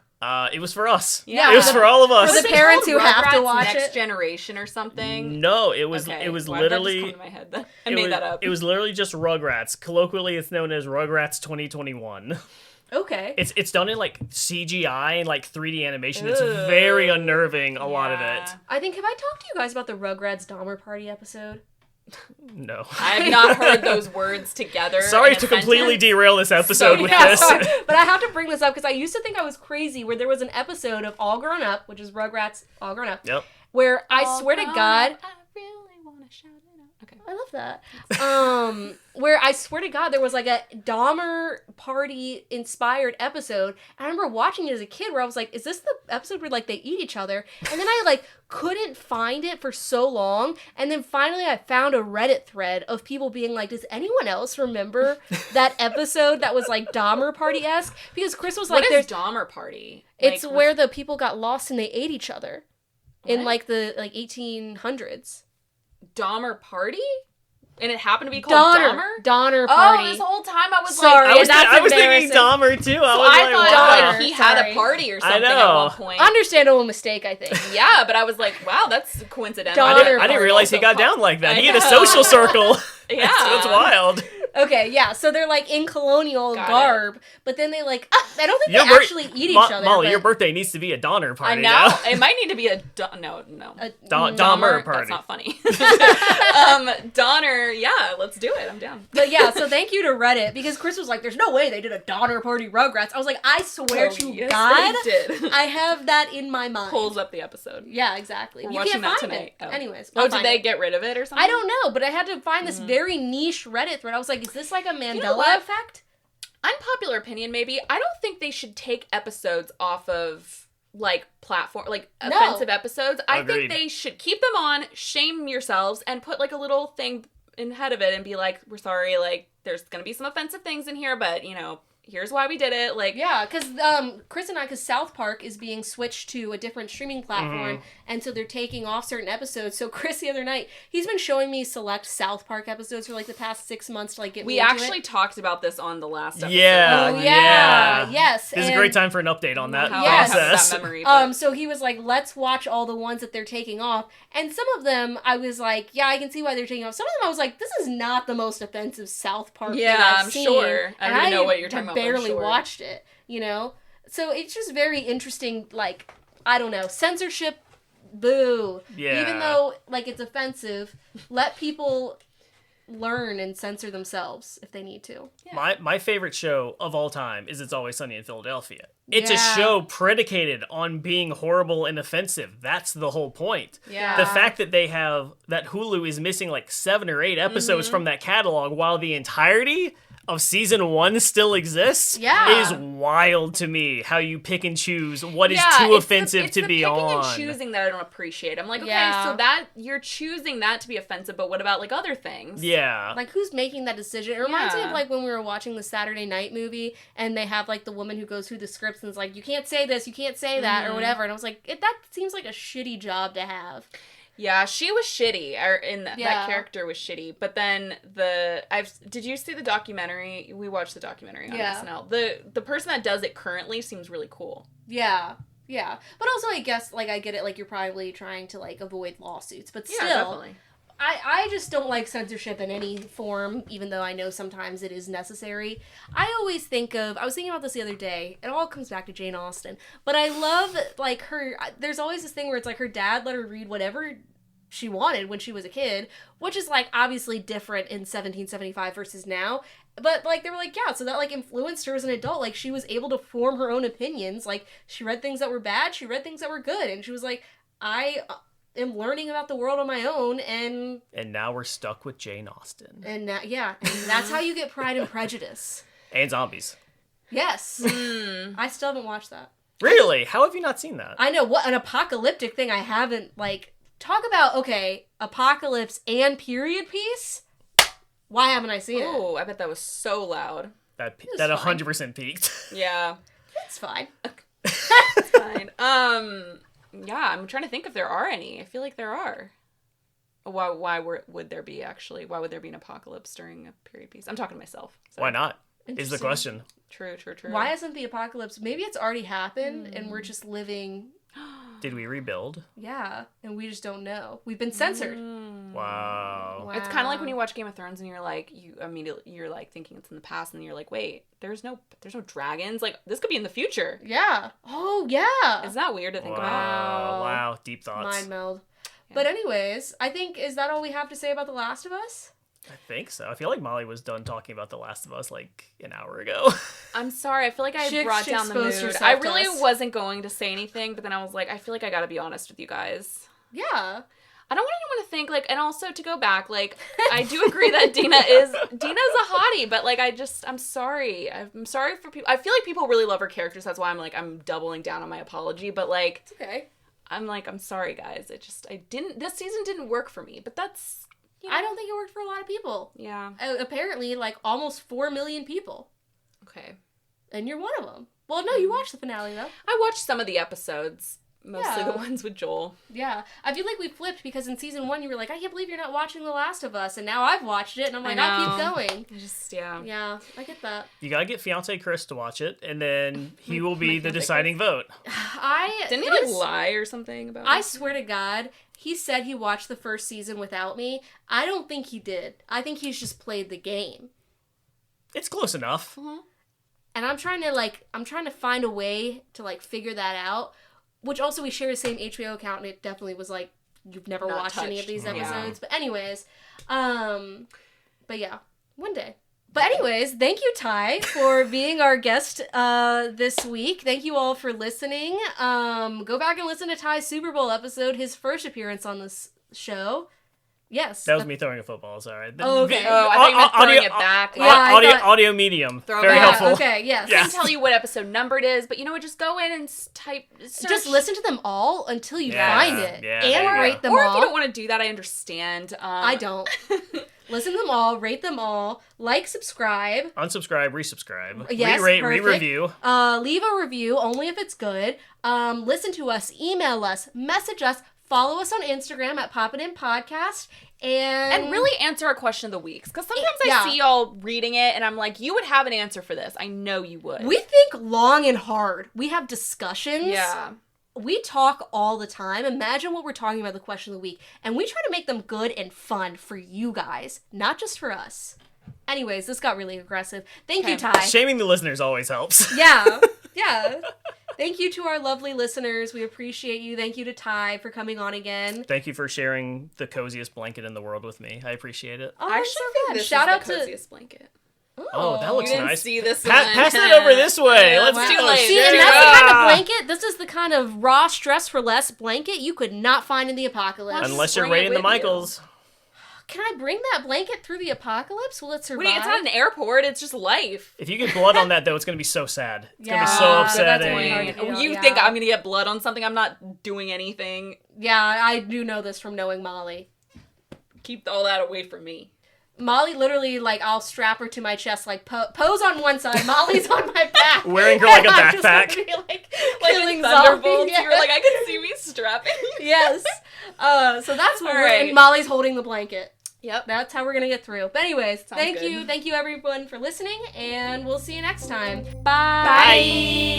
C: It was for us.
A: Yeah,
C: it was for all of us.
A: For the parents who have to watch
B: Next Generation or something.
C: No, it was literally.
B: That just come to my head then? I made that up.
C: It was literally just Rugrats. Colloquially, it's known as Rugrats 2021.
A: Okay.
C: It's done in like CGI and like 3D animation. It's very unnerving. A lot of it.
A: I think, have I talked to you guys about the Rugrats Dahmer Party episode?
C: No.
B: I have not heard those words together.
C: Sorry to completely derail this episode with this.
A: Sorry. But I have to bring this up because I used to think I was crazy where there was an episode of All Grown Up, which is Rugrats All Grown Up.
C: Yep.
A: Where I swear to God...
B: I really want to shout it out. Okay.
A: I love that. Where I swear to God, there was like a Dahmer party inspired episode. And I remember watching it as a kid where I was like, is this the episode where like they eat each other? And then I like couldn't find it for so long. And then finally I found a Reddit thread of people being like, does anyone else remember that episode that was like Dahmer party-esque? Because Chris was like,
B: what is Dahmer party?
A: It's like, where the people got lost and they ate each other. In like the 1800s.
B: Dahmer party? And it happened to be called Dahmer?
A: Donner party.
B: Oh, this whole time I was
A: sorry,
B: like,
C: I was thinking Dahmer too.
B: I thought
A: wow.
B: he had a party or something at one point.
A: Understandable mistake, I think.
B: Yeah, but I was like, wow, that's coincidental.
C: I didn't realize he got down like that. He had a social circle.
B: Yeah.
C: That's wild.
A: Okay, yeah. So they're like in colonial garb, but then they like I don't think they actually eat each other.
C: Molly, your birthday needs to be a Donner party.
B: I know. Now. It might need to be a
C: Donner party.
B: That's not funny. Donner, yeah, let's do it. I'm down.
A: But yeah, so thank you to Reddit because Chris was like, "There's no way they did a Donner party Rugrats." I was like, "I swear to God,
B: they did.
A: I have that in my mind."
B: Pulls up the episode.
A: Yeah, exactly.
B: We're
A: you
B: watching
A: can't
B: that
A: find
B: tonight.
A: it. Anyways,
B: did they get rid of it or something?
A: I don't know, but I had to find this very niche Reddit thread. I was like, "Is this like a Mandela effect?"
B: Unpopular opinion, maybe. I don't think they should take episodes off of, like, platform, like, offensive episodes. I think they should keep them on, shame yourselves, and put, like, a little thing in head of it and be like, we're sorry, like, there's gonna be some offensive things in here, but, you know, here's why we did it. Like,
A: yeah, because Chris and I, because South Park is being switched to a different streaming platform, and so they're taking off certain episodes. So Chris the other night, he's been showing me select South Park episodes for like the past 6 months to like get me into it.
B: We actually talked about this on the last episode.
C: Yeah,
A: yes.
C: This is a great time for an update on that
A: process.
B: That memory,
A: so he was like, let's watch all the ones that they're taking off, and some of them I was like, yeah, I can see why they're taking off. Some of them I was like, this is not the most offensive South Park thing I've seen.
B: Sure. I don't even know what you're talking about.
A: Barely watched it, you know? So it's just very interesting, like, I don't know, censorship, boo.
C: Yeah.
A: Even though, like, it's offensive, let people learn and censor themselves if they need to.
C: Yeah. My favorite show of all time is It's Always Sunny in Philadelphia. It's a show predicated on being horrible and offensive. That's the whole point.
A: Yeah.
C: The fact that they have, that Hulu is missing like 7 or 8 episodes from that catalog while the entirety of season 1 still exists is wild to me. How you pick and choose what is too offensive to be on.
B: It's the picking and choosing that I don't appreciate. I'm like, okay, so that you're choosing that to be offensive, but what about like other things?
C: Yeah.
A: Like, who's making that decision? It reminds me of like when we were watching the Saturday Night movie and they have like the woman who goes through the scripts and is like, you can't say this, you can't say that, or whatever. And I was like, that seems like a shitty job to have.
B: Yeah, she was shitty. That character was shitty. But then did you see the documentary? We watched the documentary on SNL. The person that does it currently seems really cool.
A: Yeah. Yeah. But also, I guess, like, I get it, like, you're probably trying to, like, avoid lawsuits. But still,
B: definitely.
A: I just don't like censorship in any form, even though I know sometimes it is necessary. I always think of, I was thinking about this the other day, it all comes back to Jane Austen, but I love, like, there's always this thing where it's like her dad let her read whatever she wanted when she was a kid, which is, like, obviously different in 1775 versus now. But, like, they were like, yeah, so that, like, influenced her as an adult. Like, she was able to form her own opinions. Like, she read things that were bad, she read things that were good, and she was like, I am learning about the world on my own, and
C: now we're stuck with Jane Austen.
A: And now, and that's how you get Pride and Prejudice.
C: And zombies.
A: Yes. I still haven't watched that.
C: Really? How have you not seen that?
A: I know, what an apocalyptic thing I haven't, like, talk about, okay, apocalypse and period piece? Why haven't I seen it?
B: Oh, I bet that was so loud.
C: That 100% peaked.
B: Yeah.
A: It's fine.
B: It's fine. Yeah, I'm trying to think if there are any. I feel like there are. Why would there be, actually? Why would there be an apocalypse during a period piece? I'm talking to myself. So.
C: Why not? Is the question.
B: True.
A: Why hasn't the apocalypse... Maybe it's already happened, and we're just living...
C: Did we rebuild?
A: Yeah, and we just don't know. We've been censored.
C: Wow.
B: It's kind of like when you watch Game of Thrones and you're like, you're like thinking it's in the past, and you're like, wait, there's no dragons. Like, this could be in the future.
A: Yeah. Oh, yeah.
B: Isn't that weird to think about?
C: Wow. Deep thoughts.
A: Mind meld. Yeah. But anyways, I think, is that all we have to say about The Last of Us?
C: I think so. I feel like Molly was done talking about The Last of Us like an hour ago.
B: I'm sorry. I feel like I brought down the mood. I really wasn't going to say anything, but then I was like, I feel like I gotta be honest with you guys.
A: Yeah.
B: I don't want anyone to think, like, and also to go back, like, I do agree that Dina's a hottie, but, like, I'm sorry. I'm sorry for people. I feel like people really love her characters. That's why I'm doubling down on my apology, but, like,
A: it's okay.
B: I'm sorry, guys. This season didn't work for me, but that's...
A: I don't think it worked for a lot of people.
B: Yeah.
A: Apparently, like, almost 4 million people.
B: Okay.
A: And you're one of them. Well, no, you watched the finale, though.
B: I watched some of the episodes. Mostly the ones with Joel.
A: Yeah. I feel like we flipped because in season 1 you were like, I can't believe you're not watching The Last of Us. And now I've watched it and I'm like, I'll keep going. Yeah, I get that.
C: You gotta get fiance Chris to watch it and then he will be the deciding vote.
B: Didn't he lie or something about it?
A: I swear to God, he said he watched the first season without me. I don't think he did. I think he's just played the game.
C: It's close enough.
B: Mm-hmm.
A: And I'm trying to find a way to like figure that out. Which also we share the same HBO account, and it definitely was like you've never
B: Not
A: watched any of
B: touched.
A: these
B: Yeah.
A: episodes. But anyways, but yeah, one day. But anyways, thank you, Ty, for being our guest this week. Thank you all for listening. Go back and listen to Ty's Super Bowl episode, his first appearance on this show. Yes.
C: That was me throwing a football. Sorry.
A: Oh, okay.
B: Oh, I thought you meant throwing it back.
A: Yeah,
C: audio medium.
B: Throw
C: Very
B: back.
C: helpful.
A: Okay, yes.
B: I can tell you what episode number it is, but you know what? Just go in and type. Search.
A: Just listen to them all until you
C: Yeah,
A: find it.
C: yeah,
A: and rate them
B: or
A: all.
B: if you don't want to do that, I understand.
A: I don't. Listen to them all, rate them all, like, subscribe.
C: Unsubscribe, resubscribe.
A: Yes,
C: Re-rate,
A: perfect.
C: re-review.
A: Leave a review, only if it's good. Listen to us, email us, message us, follow us on Instagram at Poppin In Podcast.
B: And really answer a question of the week. Because sometimes
A: Yeah.
B: I see y'all reading it, and I'm like, you would have an answer for this. I know you would.
A: We think long and hard. We have discussions.
B: Yeah.
A: We talk all the time. Imagine what we're talking about the question of the week. And we try to make them good and fun for you guys, not just for us. Anyways, this got really aggressive. Thank you, Ty.
C: Shaming the listeners always helps.
A: Yeah. Yeah. Thank you to our lovely listeners. We appreciate you. Thank you to Ty for coming on again.
C: Thank you for sharing the coziest blanket in the world with me. I appreciate it.
A: Oh,
B: I
A: that's
B: actually
A: so
B: think
A: fun.
B: this
A: Shout
B: is
A: out
B: the
A: to
B: coziest blanket.
C: Oh, that looks
B: You didn't
C: nice.
B: see this
C: Pass that over this way. Let's
B: Wow.
C: do
B: Too
C: it.
B: late.
A: See, and
B: There
A: that's
B: you
A: the
B: go.
A: kind of blanket. This is the kind of raw stress for less blanket you could not find in the apocalypse.
C: Unless you're
B: Bring it
C: raiding the
B: with you.
C: Michaels.
A: Can I bring that blanket through the apocalypse? Will it survive?
B: Wait, it's not an airport. It's just life.
C: If you get blood on that, though, it's going to be so sad. It's going to be
A: Yeah,
C: so
A: that's really
C: upsetting.
A: hard to feel,
B: You
A: yeah.
B: think I'm gonna get blood on something? I'm not doing anything.
A: Yeah, I do know this from knowing Molly.
B: Keep all that away from me.
A: Molly literally, like, I'll strap her to my chest, like, pose on one side, Molly's on my back.
C: Wearing her like a
A: And I'm just
C: backpack.
A: gonna be, like
B: Killing
A: killing
B: Thunderbolts.
A: zombies.
B: You were like, I can see me strapping.
A: Yes. So that's what
B: All
A: we're,
B: right.
A: and Molly's holding the blanket.
B: Yep.
A: That's how we're gonna get through. But anyways,
B: Sounds
A: thank
B: good.
A: you. Thank you everyone for listening, and we'll see you next time.
B: Bye.